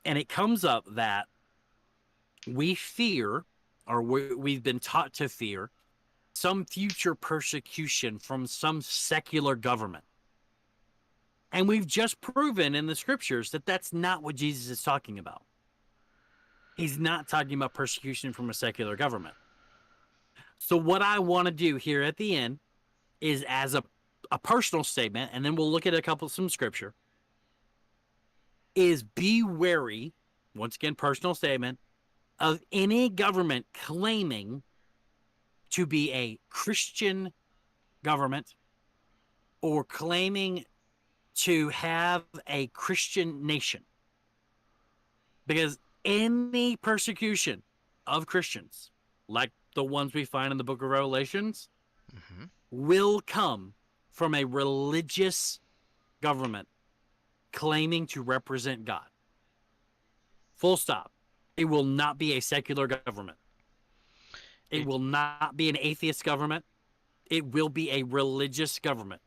it comes up that we fear, or we've been taught to fear, some future persecution from some secular government. And we've just proven in the scriptures that that's not what Jesus is talking about. He's not talking about persecution from a secular government. So what I want to do here at the end is, as a personal statement, and then we'll look at some scripture, is be wary, once again, personal statement, of any government claiming to be a Christian government or claiming to have a Christian nation. Because any persecution of Christians, like the ones we find in the book of Revelations, will come from a religious government claiming to represent God. Full stop. It will not be a secular government. It will not be an atheist government. It will be a religious government.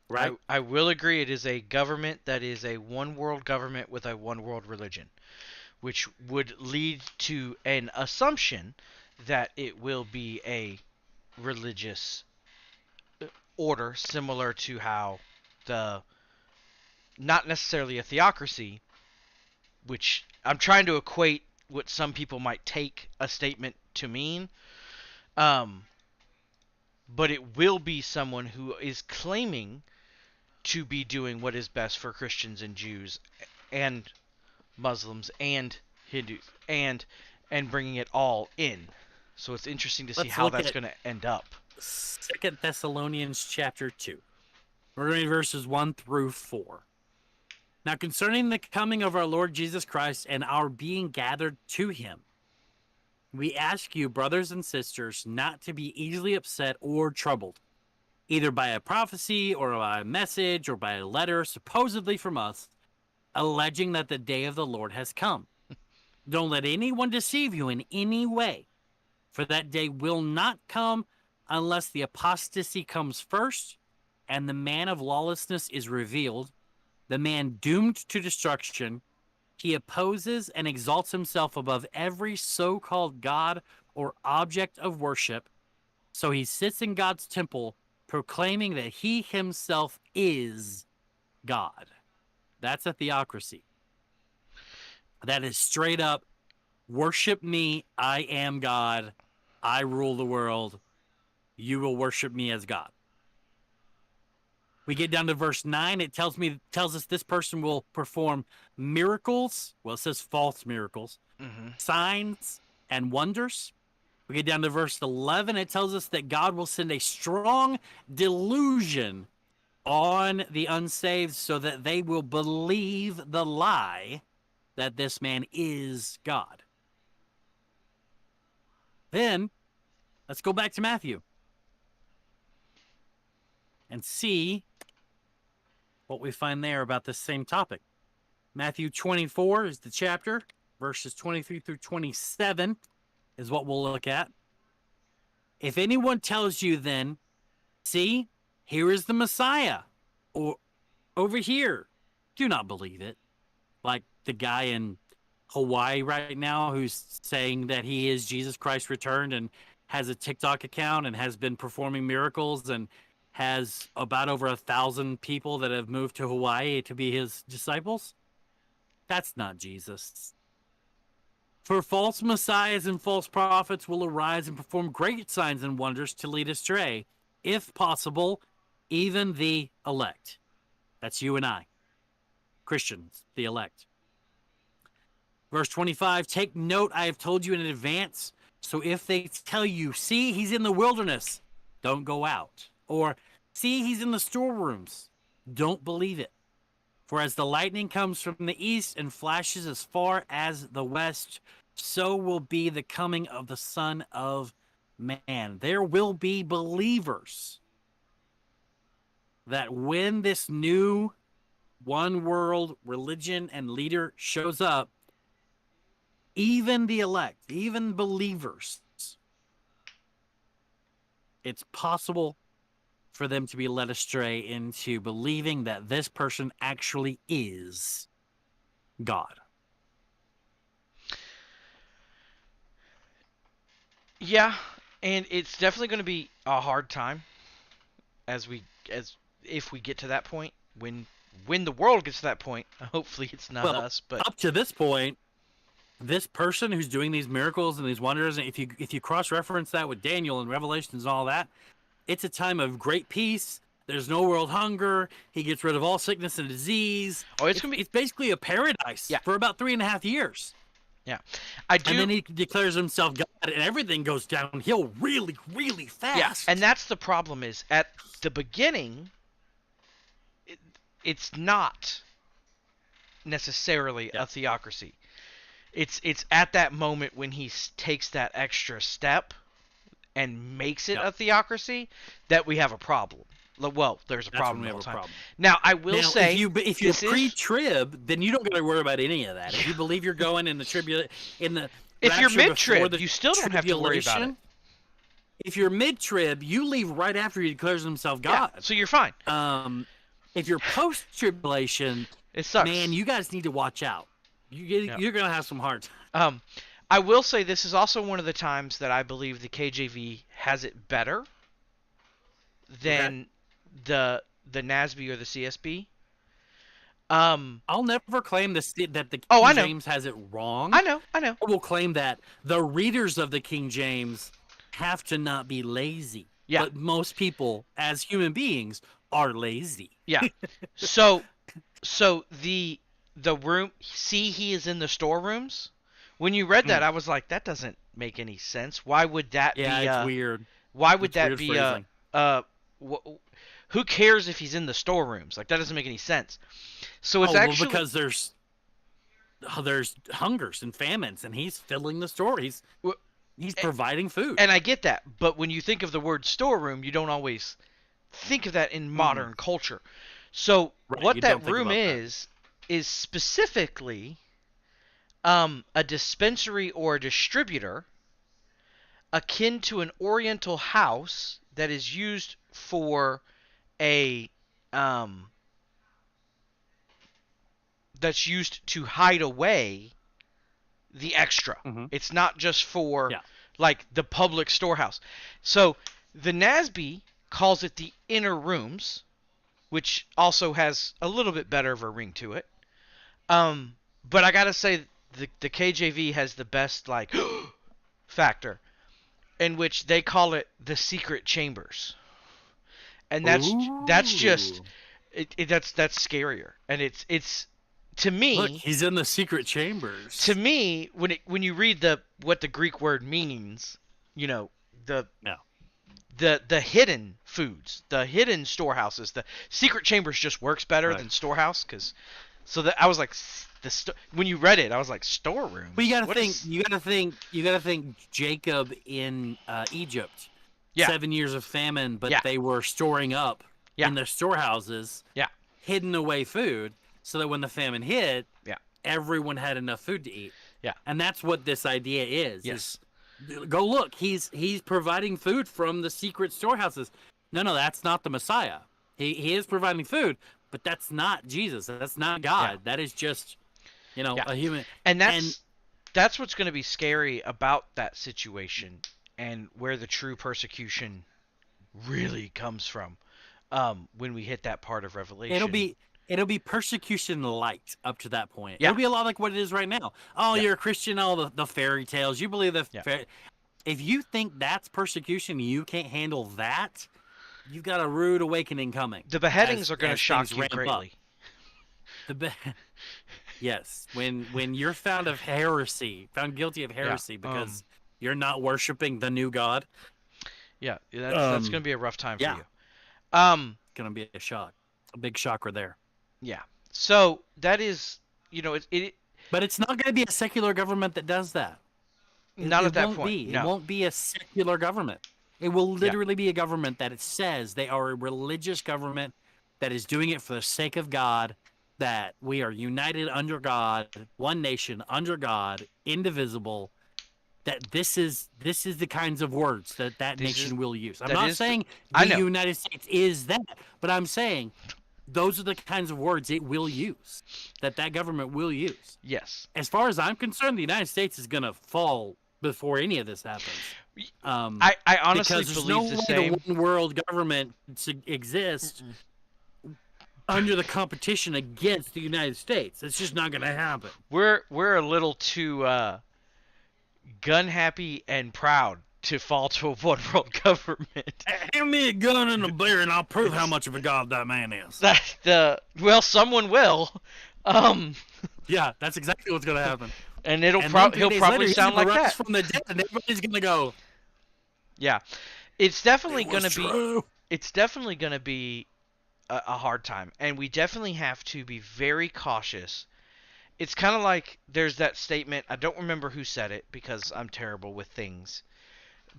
Right? I will agree it is a government that is a one world government with a one world religion, which would lead to an assumption that it will be a religious order similar to how not necessarily a theocracy, which I'm trying to equate what some people might take a statement to mean. But it will be someone who is claiming to be doing what is best for Christians and Jews and Muslims and Hindus and bringing it all in. So it's interesting to see how that's going to end up. 2 Thessalonians chapter 2. We're going to read verses 1 through 4. Now, concerning the coming of our Lord Jesus Christ and our being gathered to him, we ask you, brothers and sisters, not to be easily upset or troubled, either by a prophecy or by a message or by a letter supposedly from us, alleging that the day of the Lord has come. Don't let anyone deceive you in any way, for that day will not come unless the apostasy comes first and the man of lawlessness is revealed, the man doomed to destruction. He opposes and exalts himself above every so-called God or object of worship. So he sits in God's temple, proclaiming that he himself is God. That's a theocracy. That is straight up, worship me, I am God, I rule the world, you will worship me as God. We get down to verse 9. It tells us this person will perform miracles. Well, it says false miracles, signs and wonders. We get down to verse 11. It tells us that God will send a strong delusion on the unsaved so that they will believe the lie that this man is God. Then, let's go back to Matthew and see what we find there about this same topic. Matthew 24 is the chapter. Verses 23 through 27 is what we'll look at. If anyone tells you then, see, here is the Messiah, or over here, do not believe it. Like the guy in Hawaii right now who's saying that he is Jesus Christ returned and has a TikTok account and has been performing miracles and has about over 1,000 people that have moved to Hawaii to be his disciples. That's not Jesus. For false messiahs and false prophets will arise and perform great signs and wonders to lead astray, if possible, even the elect. That's you and I, Christians, the elect. Verse 25, take note, I have told you in advance, so if they tell you, see, he's in the wilderness, don't go out. Or, see, he's in the storerooms, don't believe it. For as the lightning comes from the east and flashes as far as the west, so will be the coming of the Son of Man. There will be believers that when this new one world religion and leader shows up, even the elect, even believers, it's possible for them to be led astray into believing that this person actually is God. Yeah, and it's definitely going to be a hard time as if we get to that point. When the world gets to that point, hopefully it's not us, but up to this point, this person who's doing these miracles and these wonders, and if you cross-reference that with Daniel and Revelations and all that, it's a time of great peace. There's no world hunger. He gets rid of all sickness and disease. Oh, it's basically a paradise for about 3.5 years. Yeah, and then he declares himself God, and everything goes downhill really, really fast. Yeah, and that's the problem is at the beginning, it's not necessarily a theocracy. It's at that moment when he takes that extra step and makes it a theocracy that we have a problem. Well, there's a problem all the time. Now, I will say, if you're pre-trib, then you don't got to worry about any of that. If you believe you're going in the tribulation, if you're mid-trib, you still don't have to worry about it. If you're mid-trib, you leave right after he declares himself God. Yeah, so you're fine. If you're post-tribulation, it sucks. Man, you guys need to watch out. You're going to have some hard time. I will say this is also one of the times that I believe the KJV has it better than the NASB or the CSB. I'll never claim that the King James has it wrong. I know. I will claim that the readers of the King James have to not be lazy. Yeah. But most people, as human beings, are lazy. Yeah. So the room, see, he is in the storerooms. When you read that, I was like, that doesn't make any sense. Why would that be? Yeah, it's weird. Why would That's that weird be phrasing. who cares if he's in the storerooms? Like that doesn't make any sense. So it's Oh, well, actually because there's hungers and famines, and he's filling the store. He's providing food. and I get that, but when you think of the word storeroom, you don't always think of that in modern culture. So Right, what you that don't think room about that. is specifically a dispensary or a distributor akin to an oriental house that is used for a that's used to hide away the extra. Mm-hmm. It's not just for Yeah. like the public storehouse. So the NASB calls it the inner rooms, which also has a little bit better of a ring to it. But I gotta say the KJV has the best like factor, in which they call it the secret chambers, and that's just Ooh. that's scarier, and it's to Look, me he's in the secret chambers. when you read what the Greek word means, you know the Yeah. the hidden foods, the hidden storehouses, the secret chambers just works better Right. than storehouse because so that I was like when you read it I was like storerooms. But you gotta What think. is- You gotta think. Jacob in Egypt. Yeah. 7 years of famine, but Yeah. they were storing up Yeah. in their storehouses. Yeah. Hidden away food, so that when the famine hit, Yeah. everyone had enough food to eat. Yeah. And that's what this idea is. Yes. Go look. He's providing food from the secret storehouses. No, that's not the Messiah. He is providing food, but that's not Jesus. That's not God. Yeah. That is just, Yeah. a human. And that's what's going to be scary about that situation and where the true persecution really comes from when we hit that part of Revelation. It'll be persecution light up to that point. Yeah. It'll be a lot like what it is right now. Oh, Yeah. you're a Christian. All the fairy tales. You believe the Yeah. If you think that's persecution, you can't handle that. You've got a rude awakening coming. The beheadings are going to as shock things you ramp up. greatly. Yes, when you're found guilty of heresy because you're not worshiping the new God. Yeah, that's going to be a rough time for yeah. you. It's gonna be a big shocker there. Yeah. So that is, But it's not gonna be a secular government that does that. not it at that won't point. Be. No. It won't be a secular government. It will literally be a government that it says they are a religious government that is doing it for the sake of God, that we are united under God, one nation under God, indivisible. That this is the kinds of words that nation will use. I'm not saying I the know. United States is that, but I'm saying those are the kinds of words it will use, that government will use. Yes. As far as I'm concerned, the United States is going to fall before any of this happens. I honestly because there's believe no the way same. the one world government to exist under the competition against the United States. It's just not going to happen. We're a little too gun happy and proud to fall to a one world government. Hand me a gun and a beer, and I'll prove how much of a god that man is. Well, someone will. Yeah, that's exactly what's going to happen. And And he'll then 3 days probably later, he's sound gonna like rise that. from the dead, and everybody's going to go. Yeah. It's definitely "It going was to be true." it's definitely going to be a hard time, and we definitely have to be very cautious. It's kind of like there's that statement, I don't remember who said it because I'm terrible with things,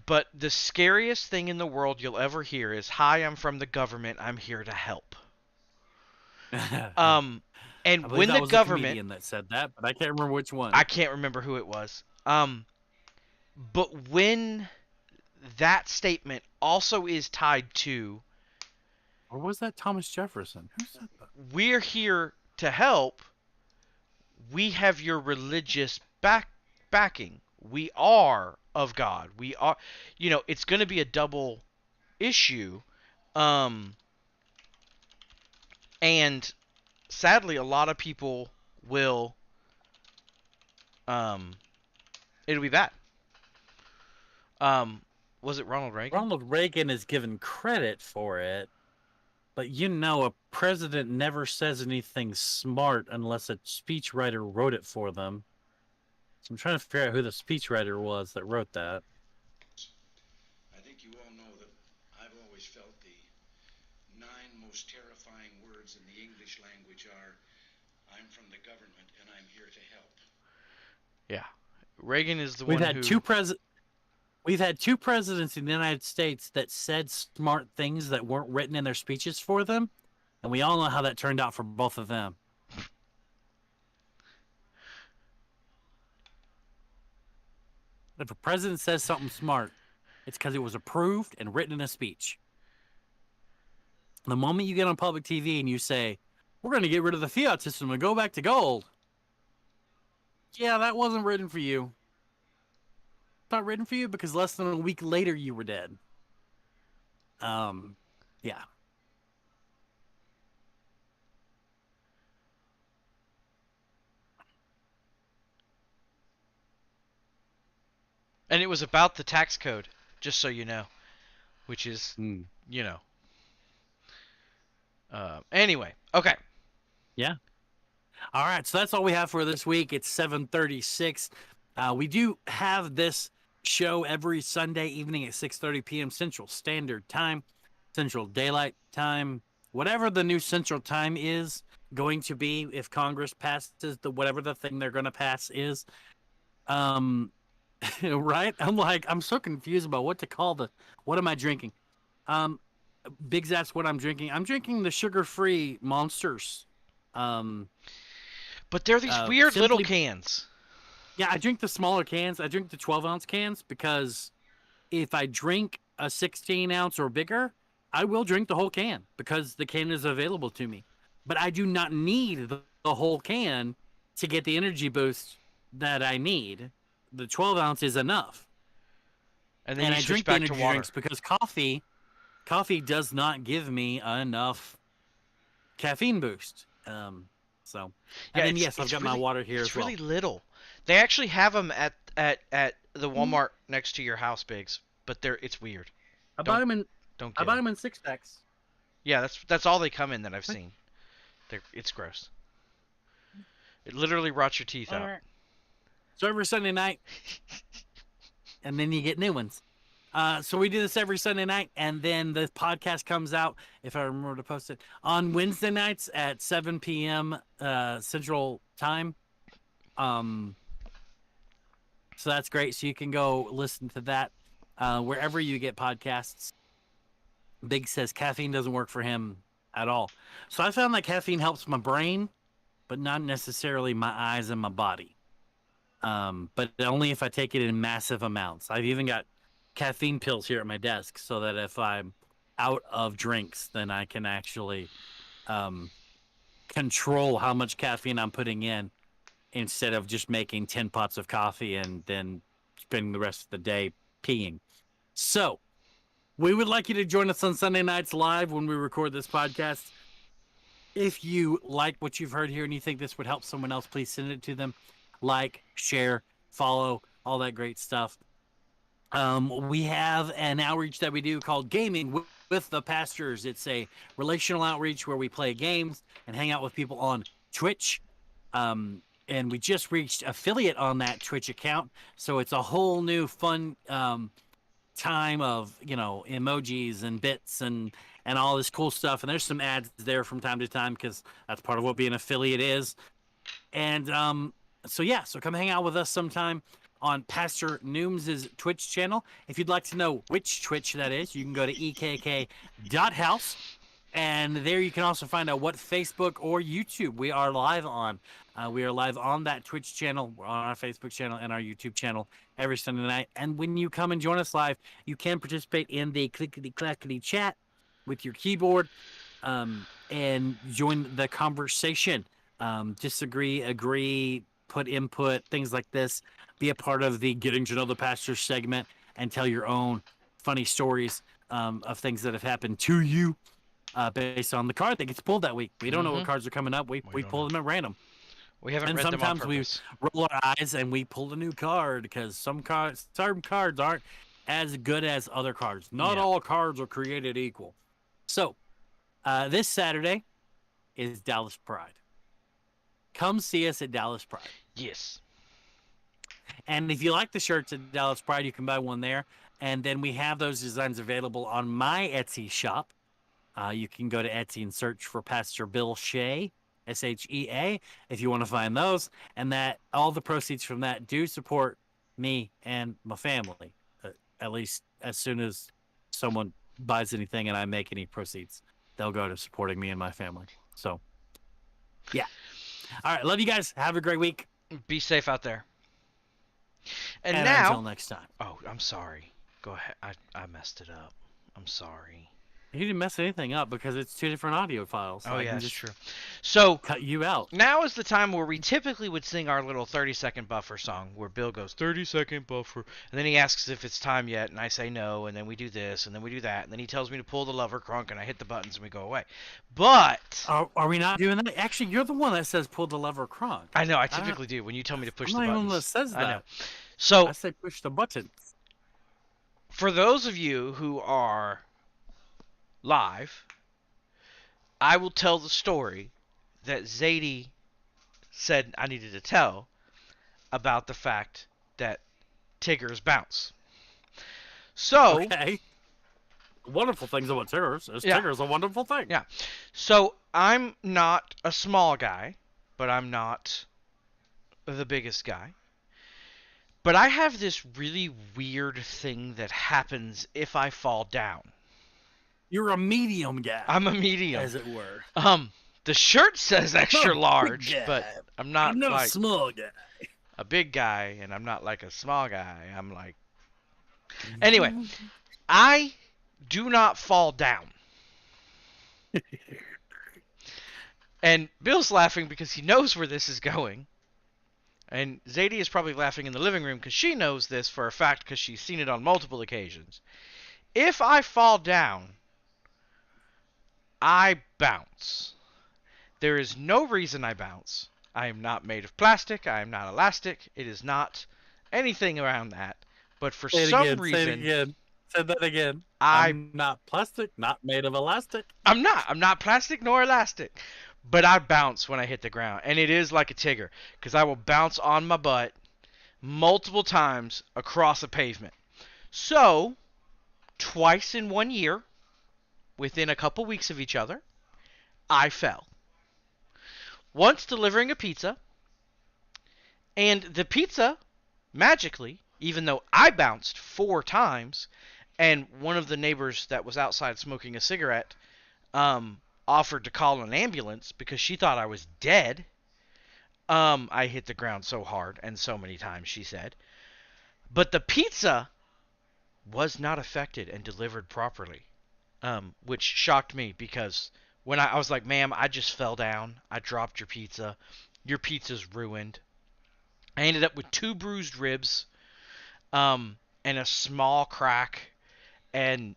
but the scariest thing in the world you'll ever hear is, "Hi, I'm from the government, I'm here to help." And I believe when that the was a government, comedian that said that, but I can't remember which one. I can't remember who it was. But when that statement also is tied to, Or was that Thomas Jefferson? Who said that? "We're here to help. We have your religious backing. We are of God. We are," it's going to be a double issue. And sadly, a lot of people will, it'll be bad. Was it Ronald Reagan? Ronald Reagan is given credit for it, but a president never says anything smart unless a speechwriter wrote it for them. So I'm trying to figure out who the speechwriter was that wrote that. I think you all know English language are, I'm from the government and I'm here to help. Yeah. Reagan is the We've one had who. We've had two presidents in the United States that said smart things that weren't written in their speeches for them, and we all know how that turned out for both of them. If a president says something smart, it's because it was approved and written in a speech. The moment you get on public TV and you say, we're going to get rid of the fiat system and go back to gold. Yeah, that wasn't written for you. Not written for you because less than a week later you were dead. Yeah. And it was about the tax code, just so you know, which is, you know. Anyway, okay. Yeah. All right, so that's all we have for this week. It's 7:36. We do have this show every Sunday evening at 6:30 p.m. Central Standard Time, Central Daylight Time, whatever the new Central Time is going to be if Congress passes whatever the thing they're going to pass is. Right? I'm so confused about what to call what am I drinking? Big Zap's what I'm drinking. I'm drinking the sugar-free Monsters. But they're these weird little simply- cans. Yeah, I drink the smaller cans. I drink the 12-ounce cans because if I drink a 16-ounce or bigger, I will drink the whole can because the can is available to me. But I do not need the whole can to get the energy boost that I need. The 12-ounce is enough. And then you I switch drink the back to energy water. drinks because coffee does not give me enough caffeine boost. And Yeah, then yes, I've got my water here as well. It's really little. They actually have them at the Walmart next to your house, Biggs. But it's weird. I bought them in. Don't I get bought 'em. them in 6-packs. Yeah, that's all they come in that I've seen. It's gross. It literally rots your teeth out. Right. So every Sunday night, and then you get new ones. So we do this every Sunday night, and then the podcast comes out, if I remember to post it, on Wednesday nights at 7 p.m. Central Time. So that's great. So you can go listen to that wherever you get podcasts. Big says caffeine doesn't work for him at all. So I found that caffeine helps my brain, but not necessarily my eyes and my body. But only if I take it in massive amounts. I've even got caffeine pills here at my desk so that if I'm out of drinks, then I can actually control how much caffeine I'm putting in instead of just making 10 pots of coffee and then spending the rest of the day peeing. So we would like you to join us on Sunday nights live when we record this podcast. If you like what you've heard here and you think this would help someone else, please send it to them. Like, share, follow, all that great stuff. We have an outreach that we do called Gaming with the Pastors. It's a relational outreach where we play games and hang out with people on Twitch. And we just reached affiliate on that Twitch account. So it's a whole new fun time of, emojis and bits and all this cool stuff. And there's some ads there from time to time because that's part of what being an affiliate is. And so come hang out with us sometime on Pastor Nooms' Twitch channel. If you'd like to know which Twitch that is, you can go to ekk.house. And there you can also find out what Facebook or YouTube we are live on. We are live on that Twitch channel, on our Facebook channel, and our YouTube channel every Sunday night. And when you come and join us live, you can participate in the clickety-clackety chat with your keyboard and join the conversation. Disagree, agree, put input, things like this. Be a part of the Getting to Know the Pastor segment and tell your own funny stories of things that have happened to you based on the card that gets pulled that week. We don't know what cards are coming up. We pull them at random. We haven't And read them on sometimes we purpose. roll our eyes and we pull a new card because certain cards aren't as good as other cards. Not all cards are created equal. So this Saturday is Dallas Pride. Come see us at Dallas Pride. Yes. And if you like the shirts at Dallas Pride, you can buy one there. And then we have those designs available on my Etsy shop. You can go to Etsy and search for Pastor Bill Shea, SHEA, if you want to find those. And that all the proceeds from that do support me and my family, at least as soon as someone buys anything and I make any proceeds, they'll go to supporting me and my family. So, yeah. All right. Love you guys. Have a great week. Be safe out there. And And now, until next time. oh, I'm sorry. Go ahead. I messed it up. I'm sorry. You didn't mess anything up because it's 2 different audio files. So Oh, I yeah, can that's just true. So, cut you out. now is the time where we typically would sing our little 30-second buffer song where Bill goes, 30-second buffer. And then he asks if it's time yet, and I say no, and then we do this, and then we do that. And then he tells me to pull the lever, crunk, and I hit the buttons, and we go away. But, Are we not doing that? Actually, you're the one that says pull the lever crunk. I know, I typically do when you tell me to push I'm the not buttons. even one that says I know. that. So, I say push the button. for those of you who are live, I will tell the story that Zadie said I needed to tell about the fact that Tiggers bounce. So, Okay. Wonderful things about Tiggers. Yeah. Tigger's a wonderful thing. Yeah. So I'm not a small guy, but I'm not the biggest guy. But I have this really weird thing that happens if I fall down. You're a medium guy, I'm a medium. as it were. The shirt says extra Big large, guy. but I'm not I'm not like a small guy. a big guy, and I'm not like a small guy. I'm like... Anyway, I do not fall down. And Bill's laughing because he knows where this is going. And Zadie is probably laughing in the living room because she knows this for a fact because she's seen it on multiple occasions. If I fall down, I bounce. There is no reason I bounce. I am not made of plastic. I am not elastic. It is not anything around that. But for Say it some again. reason, Say it again. Say that again. I- I'm not plastic, not made of elastic. I'm not. I'm not plastic nor elastic. But I bounce when I hit the ground. And it is like a Tigger. Because I will bounce on my butt multiple times across a pavement. So, twice in 1 year, within a couple weeks of each other, I fell. Once delivering a pizza. And the pizza, magically, even though I bounced 4 times, and one of the neighbors that was outside smoking a cigarette, offered to call an ambulance because she thought I was dead. I hit the ground so hard and so many times, she said. But the pizza was not affected and delivered properly, which shocked me because when I was like, ma'am, I just fell down. I dropped your pizza. Your pizza's ruined. I ended up with 2 bruised ribs, and a small crack, and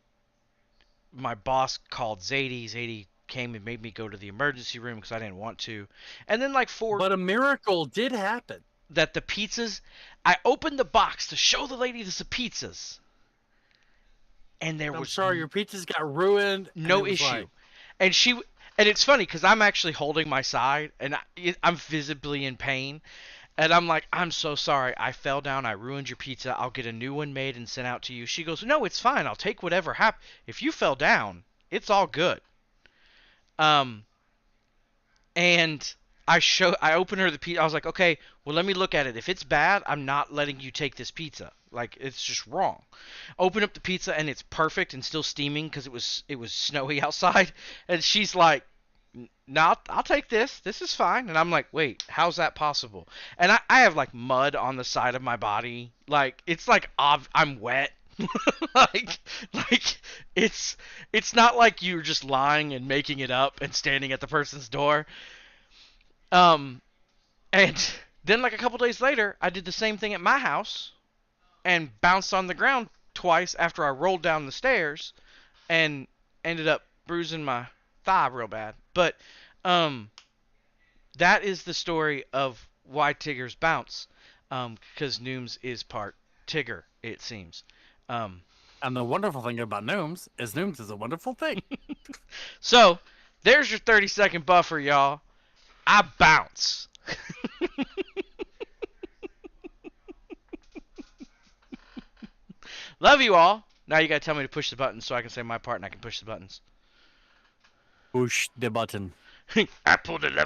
my boss called Zadie. Zadie came and made me go to the emergency room because I didn't want to. And then like 4... But a miracle did happen. that the pizzas... I opened the box to show the lady the pizzas. And there I'm was sorry, your pizzas got ruined. and no it was issue. like, And she... And it's funny because I'm actually holding my side and I'm visibly in pain. And I'm like, I'm so sorry. I fell down. I ruined your pizza. I'll get a new one made and sent out to you. She goes, no, it's fine. I'll take whatever happened. If you fell down, it's all good. And I opened her the pizza. I was like, okay, well, let me look at it. If it's bad, I'm not letting you take this pizza. Like, it's just wrong. Open up the pizza and it's perfect and still steaming because it was snowy outside. And she's like, no, I'll take this. This is fine. And I'm like, wait, how's that possible? And I have like mud on the side of my body. Like, it's like I'm wet. like it's not like you're just lying and making it up and standing at the person's door. And then like a couple days later, I did the same thing at my house and bounced on the ground twice after I rolled down the stairs and ended up bruising my thigh real bad. But that is the story of why Tiggers bounce, because Nooms is part Tigger, it seems. and the wonderful thing about Nooms is a wonderful thing. So, there's your 30-second buffer, y'all. I bounce. Love you all. Now you gotta tell me to push the buttons so I can say my part and I can push the buttons. Push the button. I pulled the lever.